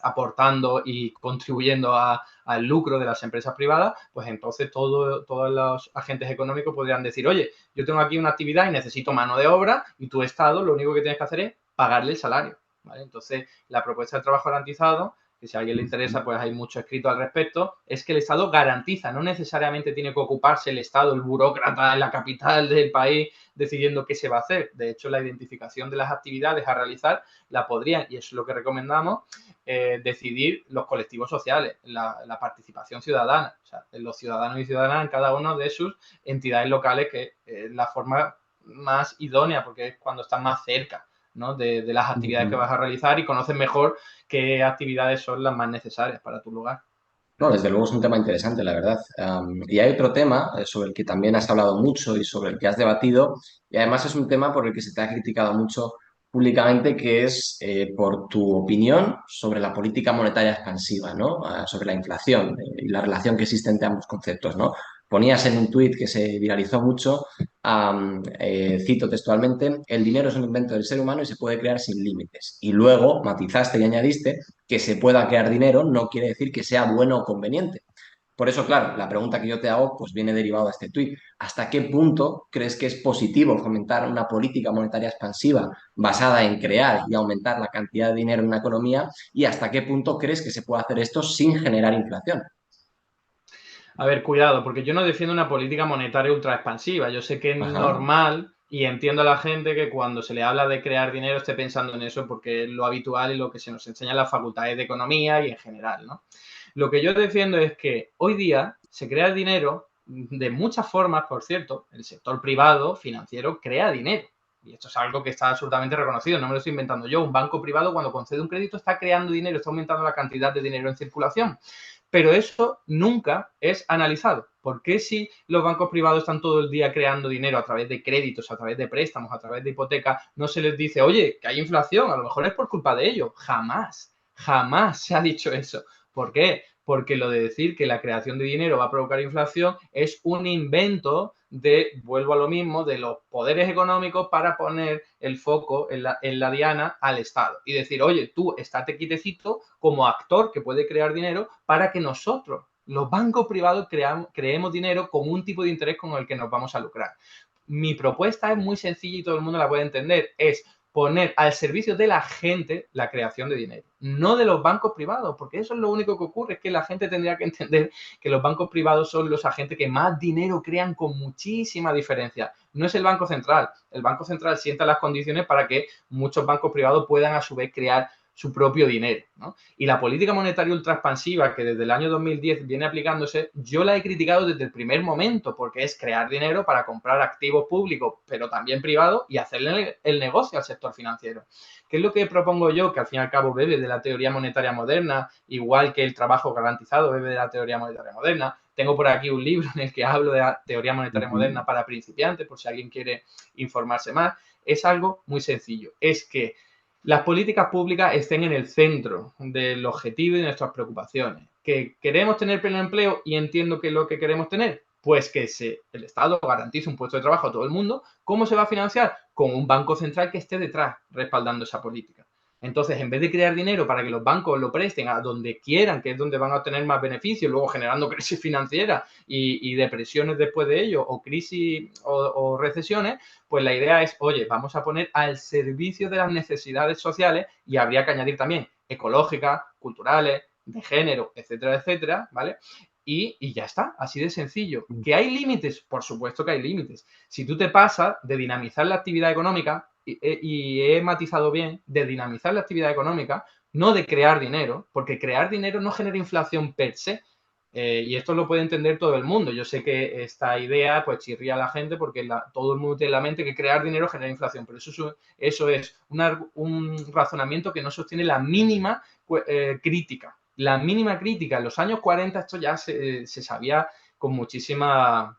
aportando y contribuyendo al lucro de las empresas privadas, pues entonces todos los agentes económicos podrían decir, oye, yo tengo aquí una actividad y necesito mano de obra y tu Estado lo único que tienes que hacer es pagarle el salario, ¿vale? Entonces, la propuesta de trabajo garantizado, que si a alguien le interesa, pues hay mucho escrito al respecto, es que el Estado garantiza, no necesariamente tiene que ocuparse el Estado, el burócrata en la capital del país, decidiendo qué se va a hacer. De hecho, la identificación de las actividades a realizar la podrían, y eso es lo que recomendamos, decidir los colectivos sociales, la participación ciudadana, o sea, los ciudadanos y ciudadanas en cada una de sus entidades locales, que es la forma más idónea, porque es cuando están más cerca, ¿no? de las actividades que Ujú. vas a realizar y conoces mejor qué actividades son las más necesarias para tu lugar. No, desde luego es un tema interesante, la verdad. Y hay otro tema sobre el que también has hablado mucho y sobre el que has debatido, y además es un tema por el que se te ha criticado mucho públicamente, que es por tu opinión sobre la política monetaria expansiva, ¿no? Sobre la inflación y la relación que existe entre ambos conceptos, ¿no? Ponías en un tuit que se viralizó mucho, cito textualmente, el dinero es un invento del ser humano y se puede crear sin límites. Y luego matizaste y añadiste que se pueda crear dinero no quiere decir que sea bueno o conveniente. Por eso, claro, la pregunta que yo te hago pues viene derivada de este tuit. ¿Hasta qué punto crees que es positivo fomentar una política monetaria expansiva basada en crear y aumentar la cantidad de dinero en una economía? ¿Y hasta qué punto crees que se puede hacer esto sin generar inflación? A ver, cuidado, porque yo no defiendo una política monetaria ultra expansiva. Yo sé que es Ajá. normal y entiendo a la gente que cuando se le habla de crear dinero esté pensando en eso porque es lo habitual y lo que se nos enseña en las facultades de economía y en general, ¿no? Lo que yo defiendo es que hoy día se crea dinero de muchas formas, por cierto. El sector privado financiero crea dinero. Y esto es algo que está absolutamente reconocido, no me lo estoy inventando yo. Un banco privado cuando concede un crédito está creando dinero, está aumentando la cantidad de dinero en circulación. Pero eso nunca es analizado. ¿Por qué si los bancos privados están todo el día creando dinero a través de créditos, a través de préstamos, a través de hipotecas, no se les dice, oye, que hay inflación, a lo mejor es por culpa de ellos? Jamás, jamás se ha dicho eso. ¿Por qué? Porque lo de decir que la creación de dinero va a provocar inflación es un invento vuelvo a lo mismo, de los poderes económicos para poner el foco en la diana al Estado y decir, oye, tú estate quietecito como actor que puede crear dinero para que nosotros, los bancos privados, creemos dinero con un tipo de interés con el que nos vamos a lucrar. Mi propuesta es muy sencilla y todo el mundo la puede entender. Es poner al servicio de la gente la creación de dinero, no de los bancos privados, porque eso es lo único que ocurre, es que la gente tendría que entender que los bancos privados son los agentes que más dinero crean con muchísima diferencia. No es el Banco Central. El Banco Central sienta las condiciones para que muchos bancos privados puedan a su vez crear su propio dinero, ¿no? Y la política monetaria ultra expansiva que desde el año 2010 viene aplicándose, yo la he criticado desde el primer momento porque es crear dinero para comprar activos públicos, pero también privados y hacerle el negocio al sector financiero. ¿Qué es lo que propongo yo? Que al fin y al cabo bebe de la teoría monetaria moderna, igual que el trabajo garantizado bebe de la teoría monetaria moderna. Tengo por aquí un libro en el que hablo de la teoría monetaria moderna para principiantes, por si alguien quiere informarse más. Es algo muy sencillo. Es que las políticas públicas estén en el centro del objetivo y de nuestras preocupaciones. ¿Que queremos tener pleno empleo y entiendo que es lo que queremos tener? Pues que el Estado garantice un puesto de trabajo a todo el mundo. ¿Cómo se va a financiar? Con un banco central que esté detrás respaldando esa política. Entonces, en vez de crear dinero para que los bancos lo presten a donde quieran, que es donde van a obtener más beneficios, luego generando crisis financieras y depresiones después de ello, o crisis o recesiones, pues la idea es, oye, vamos a poner al servicio de las necesidades sociales y habría que añadir también ecológicas, culturales, de género, etcétera, etcétera, ¿vale? Y ya está, así de sencillo. ¿Que hay límites? Por supuesto que hay límites. Si tú te pasas de dinamizar la actividad económica, y he matizado bien, de dinamizar la actividad económica, no de crear dinero, porque crear dinero no genera inflación per se, y esto lo puede entender todo el mundo. Yo sé que esta idea pues chirría a la gente porque todo el mundo tiene en la mente que crear dinero genera inflación, pero eso es un razonamiento que no sostiene la mínima crítica. La mínima crítica. En los años 40 esto ya se sabía con muchísima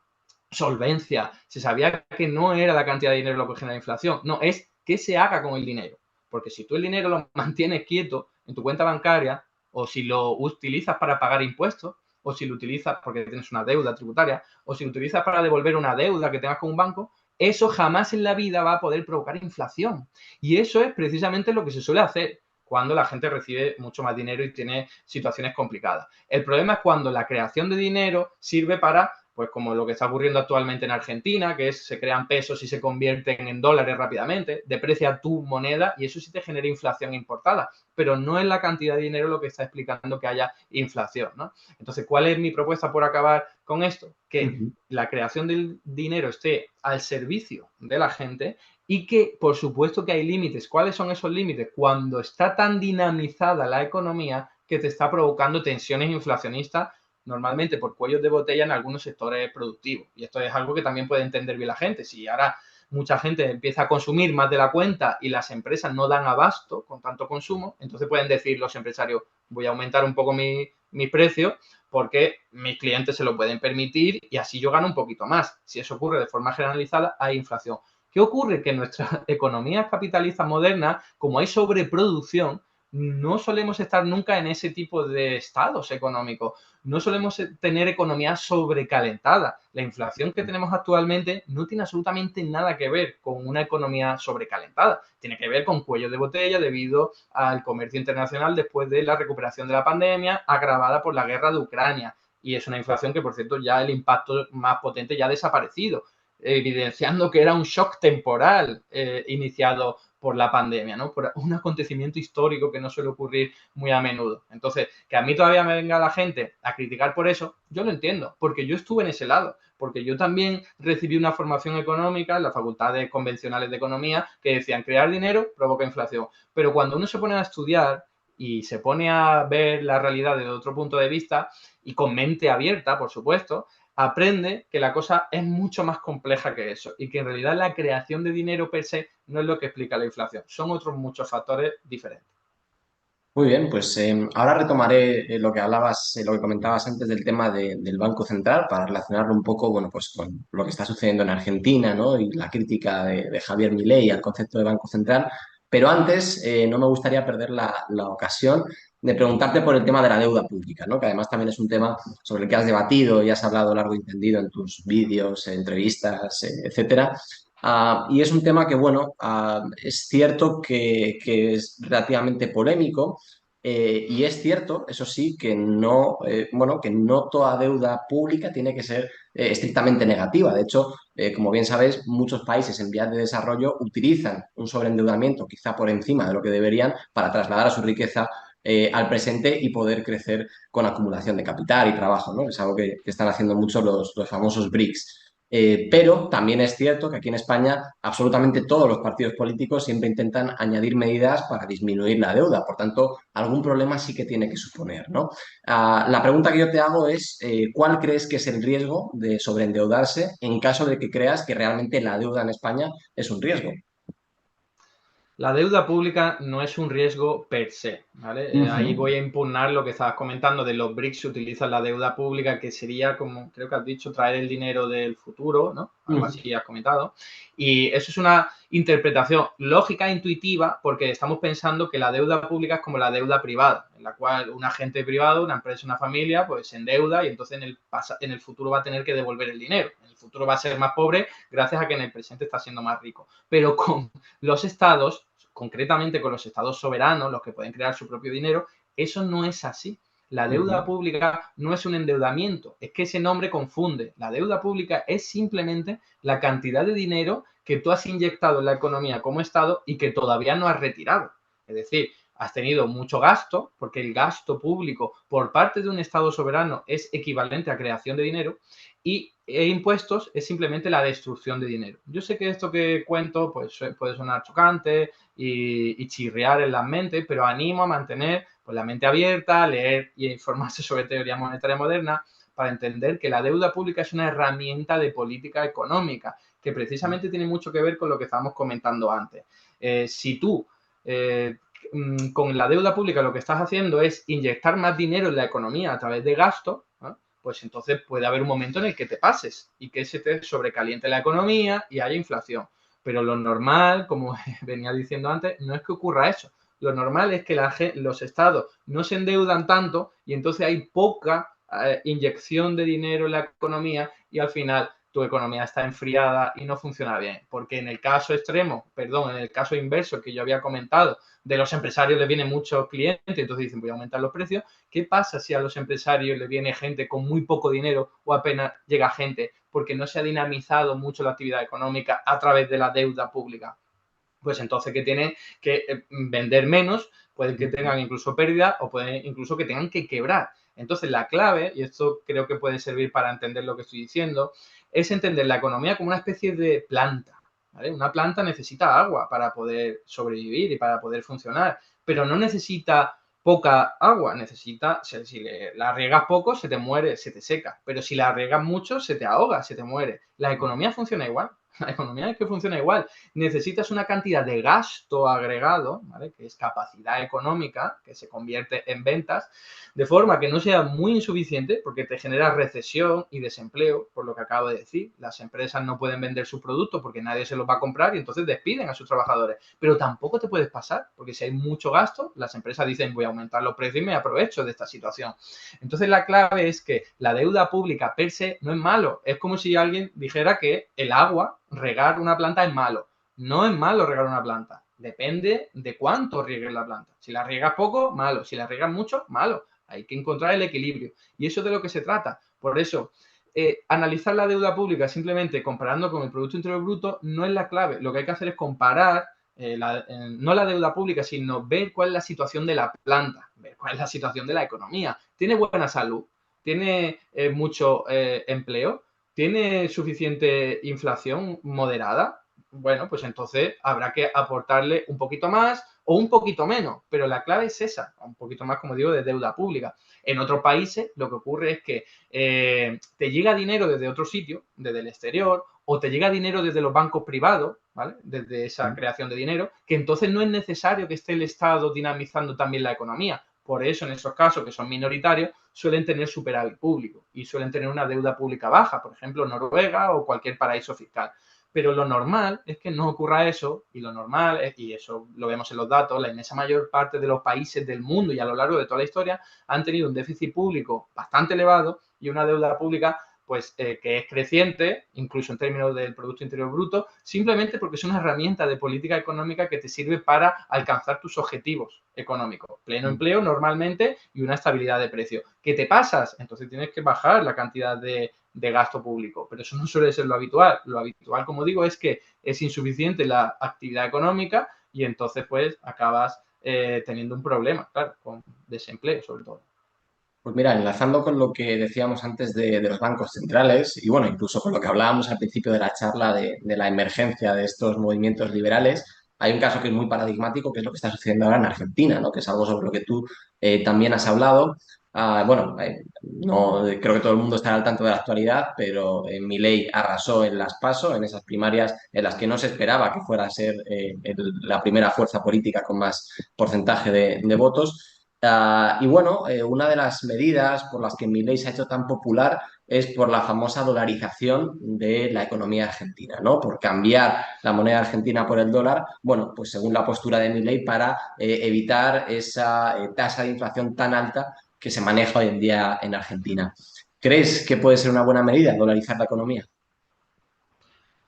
solvencia. Se sabía que no era la cantidad de dinero lo que genera inflación. No, es qué se haga con el dinero. Porque si tú el dinero lo mantienes quieto en tu cuenta bancaria o si lo utilizas para pagar impuestos, o si lo utilizas porque tienes una deuda tributaria, o si lo utilizas para devolver una deuda que tengas con un banco, eso jamás en la vida va a poder provocar inflación. Y eso es precisamente lo que se suele hacer cuando la gente recibe mucho más dinero y tiene situaciones complicadas. El problema es cuando la creación de dinero sirve para, pues como lo que está ocurriendo actualmente en Argentina, que es se crean pesos y se convierten en dólares rápidamente, deprecia tu moneda y eso sí te genera inflación importada, pero no es la cantidad de dinero lo que está explicando que haya inflación, ¿no? Entonces, ¿cuál es mi propuesta por acabar con esto? Que la creación del dinero esté al servicio de la gente y que, por supuesto, que hay límites. ¿Cuáles son esos límites? Cuando está tan dinamizada la economía que te está provocando tensiones inflacionistas normalmente por cuellos de botella en algunos sectores productivos. Y esto es algo que también puede entender bien la gente. Si ahora mucha gente empieza a consumir más de la cuenta y las empresas no dan abasto con tanto consumo, entonces pueden decir los empresarios, voy a aumentar un poco mi precio porque mis clientes se lo pueden permitir y así yo gano un poquito más. Si eso ocurre de forma generalizada, hay inflación. ¿Qué ocurre? Que en nuestras economías capitalistas modernas, como hay sobreproducción, no solemos estar nunca en ese tipo de estados económicos. No solemos tener economía sobrecalentada. La inflación que tenemos actualmente no tiene absolutamente nada que ver con una economía sobrecalentada. Tiene que ver con cuello de botella debido al comercio internacional después de la recuperación de la pandemia, agravada por la guerra de Ucrania. Y es una inflación que, por cierto, ya el impacto más potente ya ha desaparecido, evidenciando que era un shock temporal iniciado por la pandemia, ¿no? Por un acontecimiento histórico que no suele ocurrir muy a menudo. Entonces, que a mí todavía me venga la gente a criticar por eso, yo lo entiendo, porque yo estuve en ese lado, porque yo también recibí una formación económica en las facultades convencionales de economía que decían crear dinero provoca inflación. Pero cuando uno se pone a estudiar y se pone a ver la realidad desde otro punto de vista y con mente abierta, por supuesto, aprende que la cosa es mucho más compleja que eso y que en realidad la creación de dinero per se no es lo que explica la inflación, son otros muchos factores diferentes. Muy bien, pues ahora retomaré lo que hablabas, lo que comentabas antes del tema del Banco Central para relacionarlo un poco, bueno, pues con lo que está sucediendo en Argentina, ¿no? Y la crítica de Javier Milei al concepto de Banco Central. Pero antes, no me gustaría perder la ocasión de preguntarte por el tema de la deuda pública, ¿no? Que además también es un tema sobre el que has debatido y has hablado largo y entendido en tus vídeos, entrevistas, etcétera. Y es un tema que, bueno, es cierto que es relativamente polémico Y es cierto, eso sí, que no, bueno, que no toda deuda pública tiene que ser estrictamente negativa. De hecho, como bien sabéis, muchos países en vías de desarrollo utilizan un sobreendeudamiento quizá por encima de lo que deberían para trasladar a su riqueza al presente y poder crecer con acumulación de capital y trabajo, ¿no? Es algo que están haciendo mucho los famosos BRICS. Pero también es cierto que aquí en España absolutamente todos los partidos políticos siempre intentan añadir medidas para disminuir la deuda. Por tanto, algún problema sí que tiene que suponer, ¿no? La pregunta que yo te hago es, ¿cuál crees que es el riesgo de sobreendeudarse en caso de que creas que realmente la deuda en España es un riesgo? La deuda pública no es un riesgo per se, ¿vale? Ahí Ujú, voy a impugnar lo que estabas comentando de los BRICS, se utiliza la deuda pública, que sería, como creo que has dicho, traer el dinero del futuro, ¿no? Algo ujú, así has comentado. Y eso es una interpretación lógica, intuitiva, porque estamos pensando que la deuda pública es como la deuda privada, en la cual un agente privado, una empresa, una familia, pues se endeuda y entonces en el futuro va a tener que devolver el dinero. En el futuro va a ser más pobre gracias a que en el presente está siendo más rico. Pero con los estados, concretamente con los estados soberanos, los que pueden crear su propio dinero, eso no es así. La deuda ujú, pública no es un endeudamiento, es que ese nombre confunde. La deuda pública es simplemente la cantidad de dinero que tú has inyectado en la economía como Estado y que todavía no has retirado. Es decir, has tenido mucho gasto, porque el gasto público por parte de un Estado soberano es equivalente a creación de dinero, y impuestos es simplemente la destrucción de dinero. Yo sé que esto que cuento pues, puede sonar chocante y chirriar en la mente, pero animo a mantener pues, la mente abierta, leer y informarse sobre teoría monetaria moderna para entender que la deuda pública es una herramienta de política económica que precisamente tiene mucho que ver con lo que estábamos comentando antes. Si tú con la deuda pública lo que estás haciendo es inyectar más dinero en la economía a través de gasto, ¿no? Pues entonces puede haber un momento en el que te pases y que se te sobrecaliente la economía y haya inflación. Pero lo normal, como venía diciendo antes, no es que ocurra eso. Lo normal es que los estados no se endeudan tanto y entonces hay poca inyección de dinero en la economía y al final tu economía está enfriada y no funciona bien. Porque en el caso extremo, perdón, en el caso inverso que yo había comentado, de los empresarios les vienen muchos clientes, entonces dicen voy a aumentar los precios. ¿Qué pasa si a los empresarios les viene gente con muy poco dinero o apenas llega gente porque no se ha dinamizado mucho la actividad económica a través de la deuda pública? Pues entonces que tienen que vender menos, pueden que ujú. tengan incluso pérdida o pueden incluso que tengan que quebrar. Entonces la clave, y esto creo que puede servir para entender lo que estoy diciendo, es entender la economía como una especie de planta. ¿Vale? Una planta necesita agua para poder sobrevivir y para poder funcionar, pero no necesita poca agua, necesita, si la riegas poco, se te muere, se te seca, pero si la riegas mucho, se te ahoga, se te muere. La economía funciona igual. La economía es que funciona igual. Necesitas una cantidad de gasto agregado, ¿vale? Que es capacidad económica, que se convierte en ventas, de forma que no sea muy insuficiente, porque te genera recesión y desempleo, por lo que acabo de decir. Las empresas no pueden vender sus productos porque nadie se los va a comprar y entonces despiden a sus trabajadores. Pero tampoco te puedes pasar, porque si hay mucho gasto, las empresas dicen voy a aumentar los precios y me aprovecho de esta situación. Entonces la clave es que la deuda pública per se no es malo. Es como si alguien dijera que el agua, regar una planta es malo. No es malo regar una planta. Depende de cuánto riegues la planta. Si la riegas poco, malo. Si la riegas mucho, malo. Hay que encontrar el equilibrio. Y eso es de lo que se trata. Por eso, analizar la deuda pública simplemente comparando con el Producto Interior Bruto no es la clave. Lo que hay que hacer es comparar no la deuda pública, sino ver cuál es la situación de la planta, ver cuál es la situación de la economía. ¿Tiene buena salud? ¿Tiene mucho empleo? ¿Tiene suficiente inflación moderada? Bueno, pues entonces habrá que aportarle un poquito más o un poquito menos, pero la clave es esa, un poquito más, como digo, de deuda pública. En otros países lo que ocurre es que te llega dinero desde otro sitio, desde el exterior, o te llega dinero desde los bancos privados, ¿vale? Desde esa creación de dinero, que entonces no es necesario que esté el Estado dinamizando también la economía. Por eso, en esos casos que son minoritarios, suelen tener superávit público y suelen tener una deuda pública baja, por ejemplo, Noruega o cualquier paraíso fiscal. Pero lo normal es que no ocurra eso, y lo normal es, y eso lo vemos en los datos, la inmensa mayor parte de los países del mundo y a lo largo de toda la historia han tenido un déficit público bastante elevado y una deuda pública pues que es creciente, incluso en términos del Producto Interior Bruto, simplemente porque es una herramienta de política económica que te sirve para alcanzar tus objetivos económicos. Pleno empleo normalmente y una estabilidad de precio. ¿Qué te pasas? Entonces tienes que bajar la cantidad de gasto público, pero eso no suele ser lo habitual. Lo habitual, como digo, es que es insuficiente la actividad económica y entonces pues acabas teniendo un problema, claro, con desempleo sobre todo. Pues mira, enlazando con lo que decíamos antes de los bancos centrales y bueno, incluso con lo que hablábamos al principio de la charla de la emergencia de estos movimientos liberales, hay un caso que es muy paradigmático, que es lo que está sucediendo ahora en Argentina, ¿no? Que es algo sobre lo que tú también has hablado. No creo que todo el mundo estará al tanto de la actualidad, pero Milei arrasó en las PASO, en esas primarias en las que no se esperaba que fuera a ser la primera fuerza política con más porcentaje de votos. Y bueno, una de las medidas por las que Milei se ha hecho tan popular es por la famosa dolarización de la economía argentina, ¿no? Por cambiar la moneda argentina por el dólar, bueno, pues según la postura de Milei para evitar esa tasa de inflación tan alta que se maneja hoy en día en Argentina. ¿Crees que puede ser una buena medida dolarizar la economía?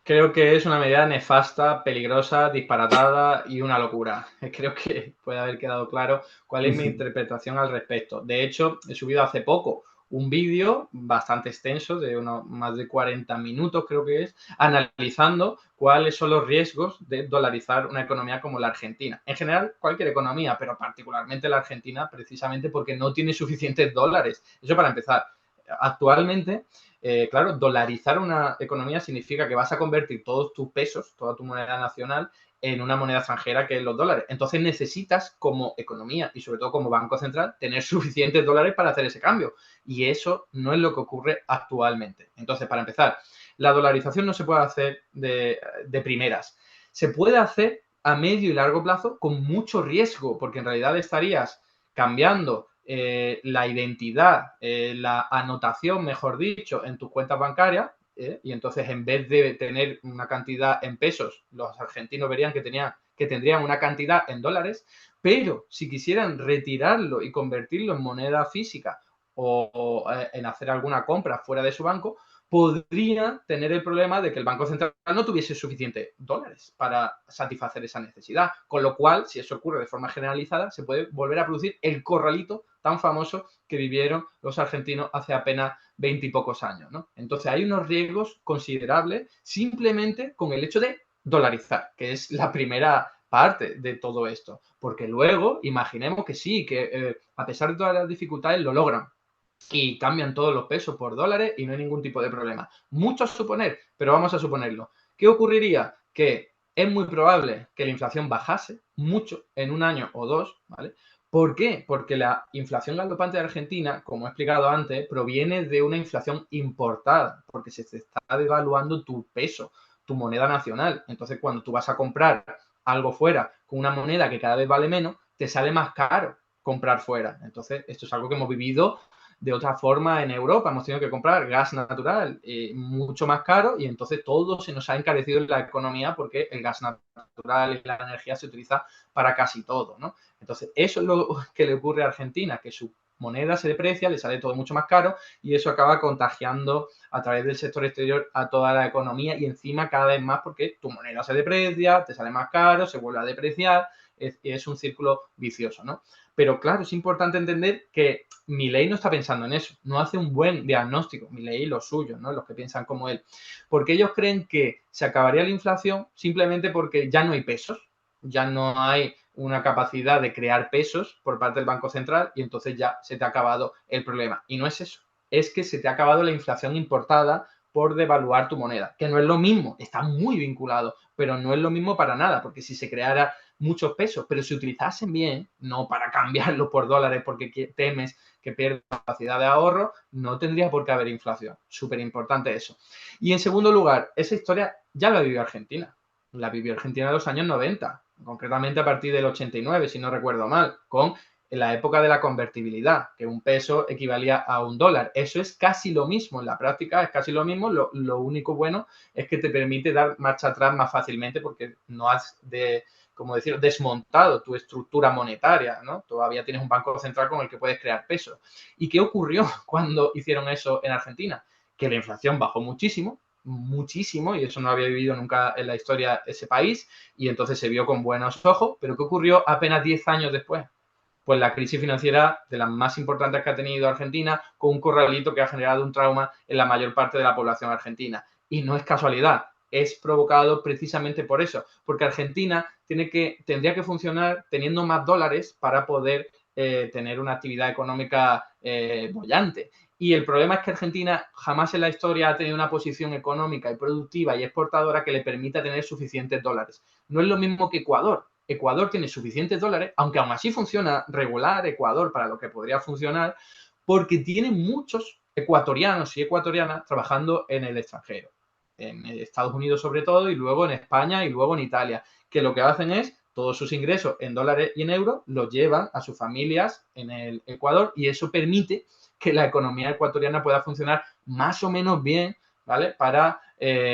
Creo que es una medida nefasta, peligrosa, disparatada y una locura. Creo que puede haber quedado claro cuál es mi interpretación al respecto. De hecho, he subido hace poco un vídeo bastante extenso, de unos más de 40 minutos creo que es, analizando cuáles son los riesgos de dolarizar una economía como la Argentina. En general, cualquier economía, pero particularmente la Argentina, precisamente porque no tiene suficientes dólares. Eso para empezar. Actualmente, claro, dolarizar una economía significa que vas a convertir todos tus pesos, toda tu moneda nacional, en una moneda extranjera que es los dólares. Entonces necesitas como economía y sobre todo como Banco Central tener suficientes dólares para hacer ese cambio. Y eso no es lo que ocurre actualmente. Entonces, para empezar, la dolarización no se puede hacer de primeras. Se puede hacer a medio y largo plazo con mucho riesgo, porque en realidad estarías cambiando la identidad, la anotación, mejor dicho, en tus cuentas bancarias, y entonces en vez de tener una cantidad en pesos, los argentinos verían que tendrían una cantidad en dólares, pero si quisieran retirarlo y convertirlo en moneda física o en hacer alguna compra fuera de su banco, podrían tener el problema de que el Banco Central no tuviese suficientes dólares para satisfacer esa necesidad. Con lo cual, si eso ocurre de forma generalizada, se puede volver a producir el corralito tan famoso que vivieron los argentinos hace apenas 20 y pocos años, ¿no? Entonces, hay unos riesgos considerables simplemente con el hecho de dolarizar, que es la primera parte de todo esto. Porque luego, imaginemos que sí, que a pesar de todas las dificultades, lo logran y cambian todos los pesos por dólares y no hay ningún tipo de problema. Mucho a suponer, pero vamos a suponerlo. ¿Qué ocurriría? Que es muy probable que la inflación bajase mucho en un año o dos, ¿vale? ¿Por qué? Porque la inflación galopante de Argentina, como he explicado antes, proviene de una inflación importada, porque se te está devaluando tu peso, tu moneda nacional. Entonces, cuando tú vas a comprar algo fuera con una moneda que cada vez vale menos, te sale más caro comprar fuera. Entonces, esto es algo que hemos vivido de otra forma en Europa. Hemos tenido que comprar gas natural mucho más caro y entonces todo se nos ha encarecido en la economía porque el gas natural y la energía se utiliza para casi todo, ¿no? Entonces, eso es lo que le ocurre a Argentina, que su moneda se deprecia, le sale todo mucho más caro y eso acaba contagiando a través del sector exterior a toda la economía y encima cada vez más porque tu moneda se deprecia, te sale más caro, se vuelve a depreciar, es un círculo vicioso, ¿no? Pero claro, es importante entender que Milei no está pensando en eso, no hace un buen diagnóstico, Milei y los suyos, ¿no? Los que piensan como él, porque ellos creen que se acabaría la inflación simplemente porque ya no hay pesos, ya no hay una capacidad de crear pesos por parte del Banco Central y entonces ya se te ha acabado el problema. Y no es eso, es que se te ha acabado la inflación importada por devaluar tu moneda, que no es lo mismo, está muy vinculado, pero no es lo mismo para nada, porque si se creara muchos pesos, pero si utilizasen bien, no para cambiarlos por dólares porque temes que pierda capacidad de ahorro, no tendría por qué haber inflación. Súper importante eso. Y en segundo lugar, esa historia ya la vivió Argentina. La vivió Argentina en los años 90, concretamente a partir del 89, si no recuerdo mal, con la época de la convertibilidad, que un peso equivalía a un dólar. Eso es casi lo mismo, en la práctica es casi lo mismo, lo único bueno es que te permite dar marcha atrás más fácilmente porque no has como decir, desmontado tu estructura monetaria, ¿no? Todavía tienes un banco central con el que puedes crear peso. ¿Y qué ocurrió cuando hicieron eso en Argentina? que la inflación bajó muchísimo, muchísimo, y eso no había vivido nunca en la historia ese país, y entonces se vio con buenos ojos. Pero ¿qué ocurrió apenas 10 años después? Pues la crisis financiera de las más importantes que ha tenido Argentina, con un corralito que ha generado un trauma en la mayor parte de la población argentina. Y no es casualidad, es provocado precisamente por eso, porque Argentina tendría que funcionar teniendo más dólares para poder tener una actividad económica bollante. Y el problema es que Argentina jamás en la historia ha tenido una posición económica y productiva y exportadora que le permita tener suficientes dólares. No es lo mismo que Ecuador. Ecuador tiene suficientes dólares, aunque aún así funciona regular Ecuador para lo que podría funcionar, porque tiene muchos ecuatorianos y ecuatorianas trabajando en el extranjero, en Estados Unidos sobre todo, y luego en España y luego en Italia, que lo que hacen es todos sus ingresos en dólares y en euros los llevan a sus familias en el Ecuador, y eso permite que la economía ecuatoriana pueda funcionar más o menos bien, ¿vale? Para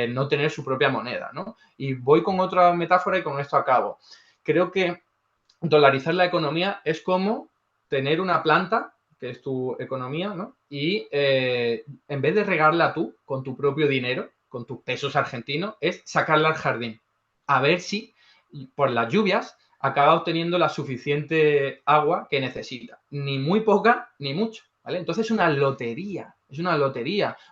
no tener su propia moneda, ¿no? Y voy con otra metáfora y con esto acabo. Creo que dolarizar la economía es como tener una planta, que es tu economía, ¿no? Y en vez de regarla tú con tu propio dinero, con tus pesos argentinos, es sacarla al jardín. A ver si por las lluvias acaba obteniendo la suficiente agua que necesita. Ni muy poca, ni mucho, ¿vale? Entonces es una lotería,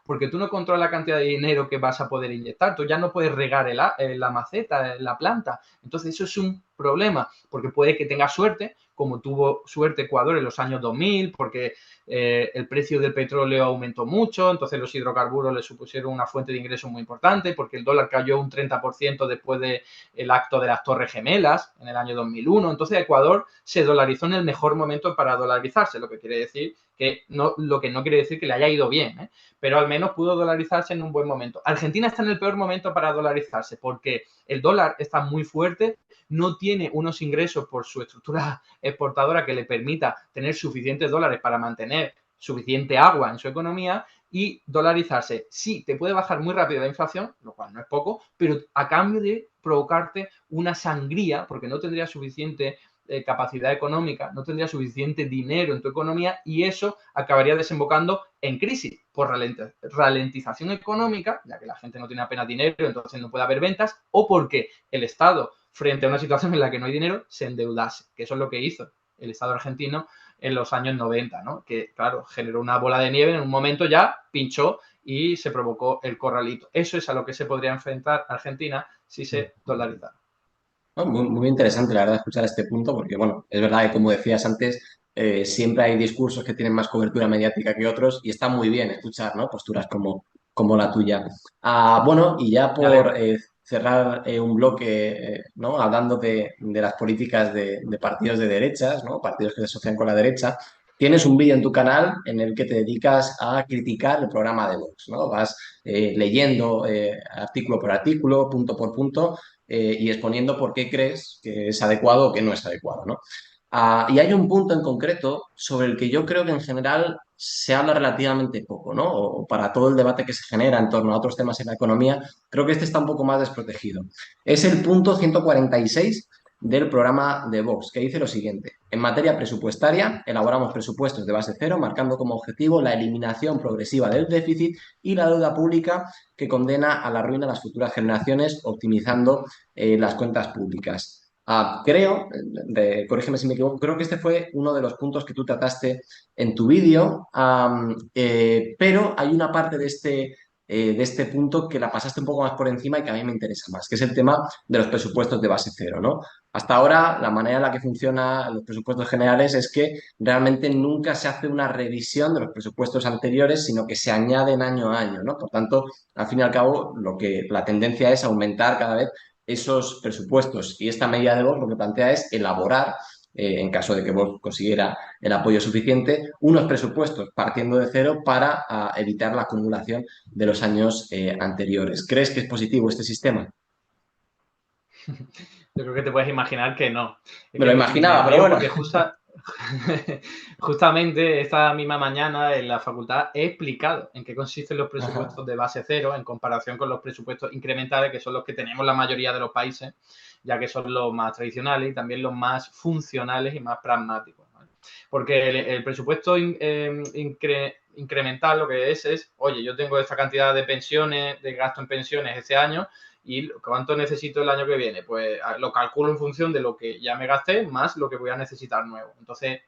porque tú no controlas la cantidad de dinero que vas a poder inyectar, tú ya no puedes regar la maceta, la planta. Entonces eso es un problema, porque puede que tengas suerte, como tuvo suerte Ecuador en los años 2000, porque el precio del petróleo aumentó mucho, entonces los hidrocarburos le supusieron una fuente de ingresos muy importante, porque el dólar cayó un 30% después del acto de las Torres Gemelas en el año 2001. Entonces Ecuador se dolarizó en el mejor momento para dolarizarse, lo que quiere decir que no quiere decir que le haya ido bien, ¿eh? Pero al menos pudo dolarizarse en un buen momento. Argentina está en el peor momento para dolarizarse porque el dólar está muy fuerte, no tiene unos ingresos por su estructura exportadora que le permita tener suficientes dólares para mantener suficiente agua en su economía, y dolarizarse sí te puede bajar muy rápido la inflación, lo cual no es poco, pero a cambio de provocarte una sangría, porque no tendría suficiente capacidad económica, no tendría suficiente dinero en tu economía, y eso acabaría desembocando en crisis por ralentización económica, ya que la gente no tiene apenas dinero, entonces no puede haber ventas, o porque el Estado, frente a una situación en la que no hay dinero, se endeudase, que eso es lo que hizo el Estado argentino en los años 90, ¿no? Que, claro, generó una bola de nieve, en un momento ya pinchó y se provocó el corralito. Eso es a lo que se podría enfrentar Argentina si se dolarizara. No, muy interesante, la verdad, escuchar este punto, porque, bueno, es verdad que, como decías antes, siempre hay discursos que tienen más cobertura mediática que otros y está muy bien escuchar, ¿no? Posturas como la tuya. Bueno, y ya Me por alegro. cerrar un bloque, ¿no? Hablando de las políticas de partidos de derechas, ¿no? Partidos que se asocian con la derecha, tienes un vídeo en tu canal en el que te dedicas a criticar el programa de Vox, ¿no? Vas leyendo artículo por artículo, punto por punto, y exponiendo por qué crees que es adecuado o que no es adecuado, ¿no? Y hay un punto en concreto sobre el que yo creo que en general se habla relativamente poco, ¿no? O para todo el debate que se genera en torno a otros temas en la economía, creo que este está un poco más desprotegido. Es el punto 146 del programa de Vox, que dice lo siguiente: en materia presupuestaria, elaboramos presupuestos de base cero, marcando como objetivo la eliminación progresiva del déficit y la deuda pública que condena a la ruina a las futuras generaciones, optimizando las cuentas públicas. Creo, corrígeme si me equivoco, creo que este fue uno de los puntos que tú trataste en tu vídeo, pero hay una parte de este punto que la pasaste un poco más por encima y que a mí me interesa más, que es el tema de los presupuestos de base cero, ¿no? Hasta ahora, la manera en la que funcionan los presupuestos generales es que realmente nunca se hace una revisión de los presupuestos anteriores, sino que se añaden año a año, ¿no? Por tanto, al fin y al cabo, la tendencia es aumentar cada vez esos presupuestos, y esta medida de Vox lo que plantea es elaborar, en caso de que Vox consiguiera el apoyo suficiente, unos presupuestos partiendo de cero para evitar la acumulación de los años anteriores. ¿Crees que es positivo este sistema? Yo creo que te puedes imaginar que no. Es Me lo que me imaginaba, pero río bueno. porque justamente esta misma mañana en la facultad he explicado en qué consisten los Ajá. presupuestos de base cero en comparación con los presupuestos incrementales, que son los que tenemos la mayoría de los países, ya que son los más tradicionales y también los más funcionales y más pragmáticos, ¿vale? Porque el presupuesto incremental lo que es, oye, yo tengo esta cantidad de pensiones, de gasto en pensiones este año, y cuánto necesito el año que viene. Pues lo calculo en función de lo que ya me gasté más lo que voy a necesitar nuevo. Entonces,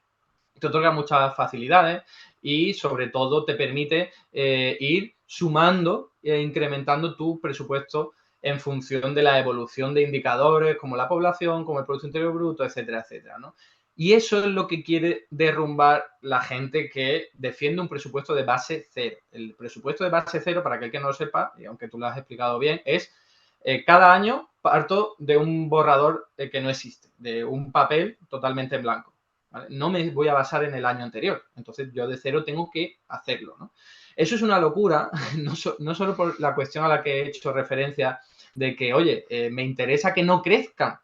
te otorga muchas facilidades y sobre todo te permite ir sumando e incrementando tu presupuesto en función de la evolución de indicadores como la población, como el Producto Interior Bruto, etcétera, etcétera, ¿no? Y eso es lo que quiere derrumbar la gente que defiende un presupuesto de base cero. El presupuesto de base cero, para aquel que no lo sepa, y aunque tú lo has explicado bien, es cada año parto de un borrador que no existe, de un papel totalmente en blanco. ¿Vale? No me voy a basar en el año anterior. Entonces yo de cero tengo que hacerlo, ¿no? Eso es una locura, no solo por la cuestión a la que he hecho referencia de que, oye, me interesa que no crezca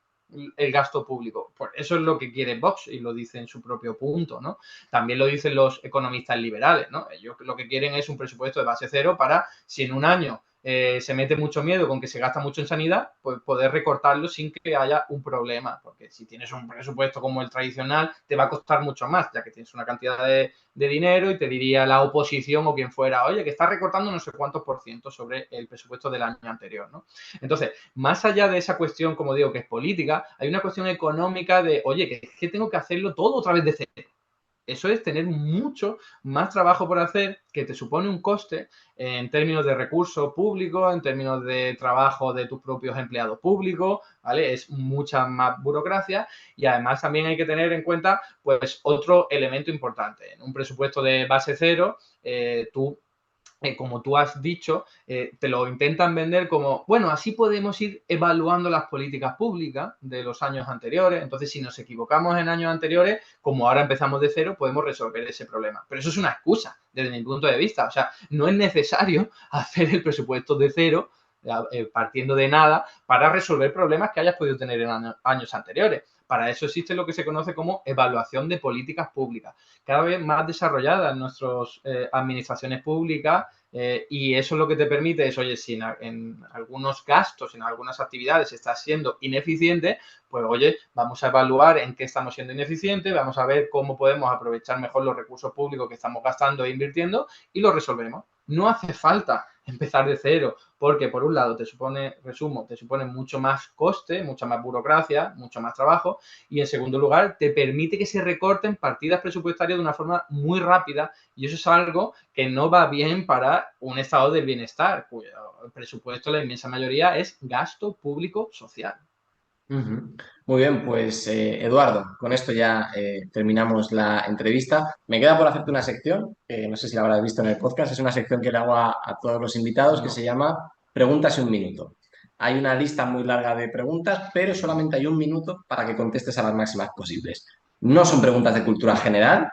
el gasto público. Pues eso es lo que quiere Vox y lo dice en su propio punto, ¿no? También lo dicen los economistas liberales, ¿no? Ellos lo que quieren es un presupuesto de base cero para, si en un año se mete mucho miedo con que se gasta mucho en sanidad, pues poder recortarlo sin que haya un problema, porque si tienes un presupuesto como el tradicional, te va a costar mucho más, ya que tienes una cantidad de dinero y te diría la oposición o quien fuera, oye, que está recortando no sé cuántos por ciento sobre el presupuesto del año anterior, ¿no? Entonces, más allá de esa cuestión, como digo, que es política, hay una cuestión económica de, oye, que tengo que hacerlo todo otra vez de cero. Eso es tener mucho más trabajo por hacer que te supone un coste en términos de recursos públicos, en términos de trabajo de tus propios empleados públicos, ¿vale? Es mucha más burocracia y además también hay que tener en cuenta, pues, otro elemento importante. En un presupuesto de base cero, tú como tú has dicho, te lo intentan vender como, bueno, así podemos ir evaluando las políticas públicas de los años anteriores. Entonces, si nos equivocamos en años anteriores, como ahora empezamos de cero, podemos resolver ese problema. Pero eso es una excusa desde mi punto de vista. O sea, no es necesario hacer el presupuesto de cero, partiendo de nada, para resolver problemas que hayas podido tener en años anteriores. Para eso existe lo que se conoce como evaluación de políticas públicas, cada vez más desarrollada en nuestras administraciones públicas y eso lo que te permite es, oye, si en algunos gastos, en algunas actividades estás siendo ineficiente, pues oye, vamos a evaluar en qué estamos siendo ineficientes, vamos a ver cómo podemos aprovechar mejor los recursos públicos que estamos gastando e invirtiendo y lo resolvemos. No hace falta empezar de cero, porque por un lado te supone, resumo, te supone mucho más coste, mucha más burocracia, mucho más trabajo, y en segundo lugar te permite que se recorten partidas presupuestarias de una forma muy rápida y eso es algo que no va bien para un estado del bienestar, cuyo presupuesto la inmensa mayoría es gasto público social. Ujú. Muy bien, pues Eduardo, con esto ya terminamos la entrevista. Me queda por hacerte una sección, que no sé si la habrás visto en el podcast, es una sección que le hago a todos los invitados que No. se llama Preguntas en un minuto. Hay una lista muy larga de preguntas, pero solamente hay un minuto para que contestes a las máximas posibles. No son preguntas de cultura general,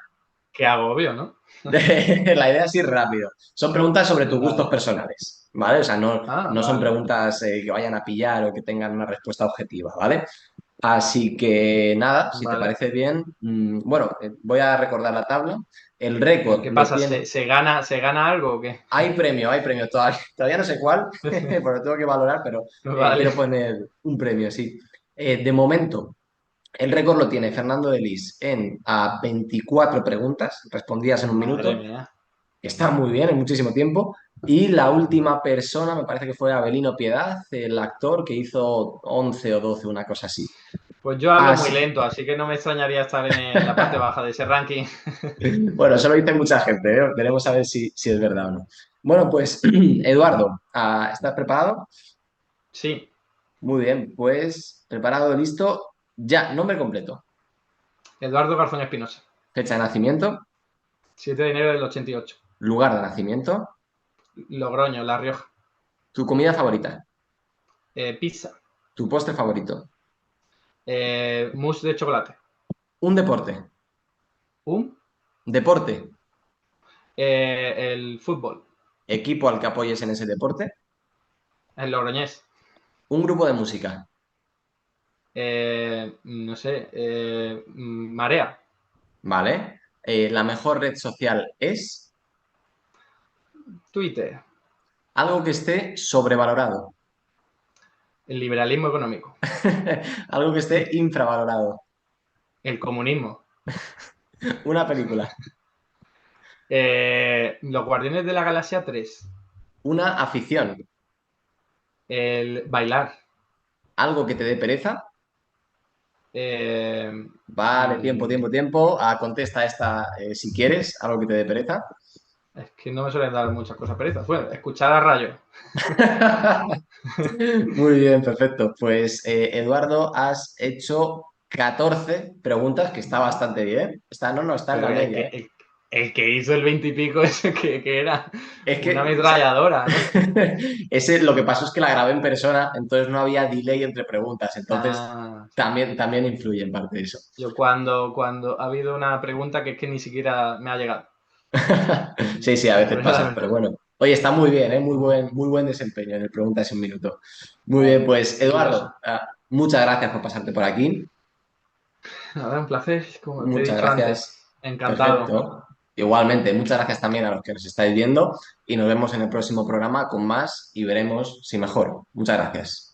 Qué agobio, ¿no? la idea es ir rápido. Son preguntas sobre tus gustos Vale. personales, ¿vale? O sea, no son Vale. preguntas que vayan a pillar o que tengan una respuesta objetiva, ¿vale? Así que nada, si te Vale. parece bien, bueno, voy a recordar la tabla. El récord ¿Qué lo pasa? tiene. Se gana algo o qué? Hay premio, todavía no sé cuál, porque lo tengo que valorar, pero Vale. quiero poner un premio, sí. De momento, el récord lo tiene Fernando de Lis en a 24 preguntas respondidas en un Madre minuto. mía. Está muy bien, en muchísimo tiempo. Y la última persona, me parece que fue Abelino Piedad, el actor que hizo 11 o 12, una cosa así. Pues yo hablo muy Así. lento, así que no me extrañaría estar en la parte baja de ese ranking. Bueno, eso lo dice mucha gente, ¿eh? Veremos a ver si es verdad o no. Bueno, pues Eduardo, ¿estás preparado? Sí, Muy bien, pues preparado, listo. Ya, nombre completo, Eduardo Garzón Espinosa, fecha de nacimiento, 7 de enero del 88. lugar de nacimiento, Logroño, La Rioja. tu comida favorita, Pizza. tu postre favorito, Mousse de chocolate. un deporte, Un. deporte, El fútbol. equipo al que apoyes en ese deporte, El Logroñés. un grupo de música, No sé. Marea. ¿vale? La mejor red social es Twitter. algo que esté sobrevalorado, El liberalismo económico. algo que esté infravalorado. El comunismo. Una película. Los Guardianes de la Galaxia 3. Una afición. El bailar. Algo que te dé pereza. Eh, Vale, tiempo, mm, tiempo, tiempo. Contesta esta si quieres, algo que te dé pereza. es que no me suelen dar muchas cosas perezas. Bueno, escuchar a Rayo. Muy bien, perfecto. Pues Eduardo, has hecho 14 preguntas, que está bastante bien. Está, no, no, está en la Pero el media, que, ¿eh? el que hizo el 20 y pico, ese que era Es una que, o sea, ametralladora, ¿no? ese, lo que pasó es que la grabé en persona, entonces no había delay entre preguntas, entonces Ah, también influye en parte eso. yo cuando ha habido una pregunta que es que ni siquiera me ha llegado. Sí, sí, a Y veces por eso pasa, pero bueno. Oye, está muy bien, ¿eh? Muy buen desempeño en el Preguntas en un Minuto. Muy bien, pues Eduardo, curioso. muchas gracias por pasarte por aquí. Nada, un placer, como te he Muchas dicho antes. gracias. Encantado. Perfecto. Igualmente, muchas gracias también a los que nos estáis viendo y nos vemos en el próximo programa con más y veremos si mejor. Muchas gracias.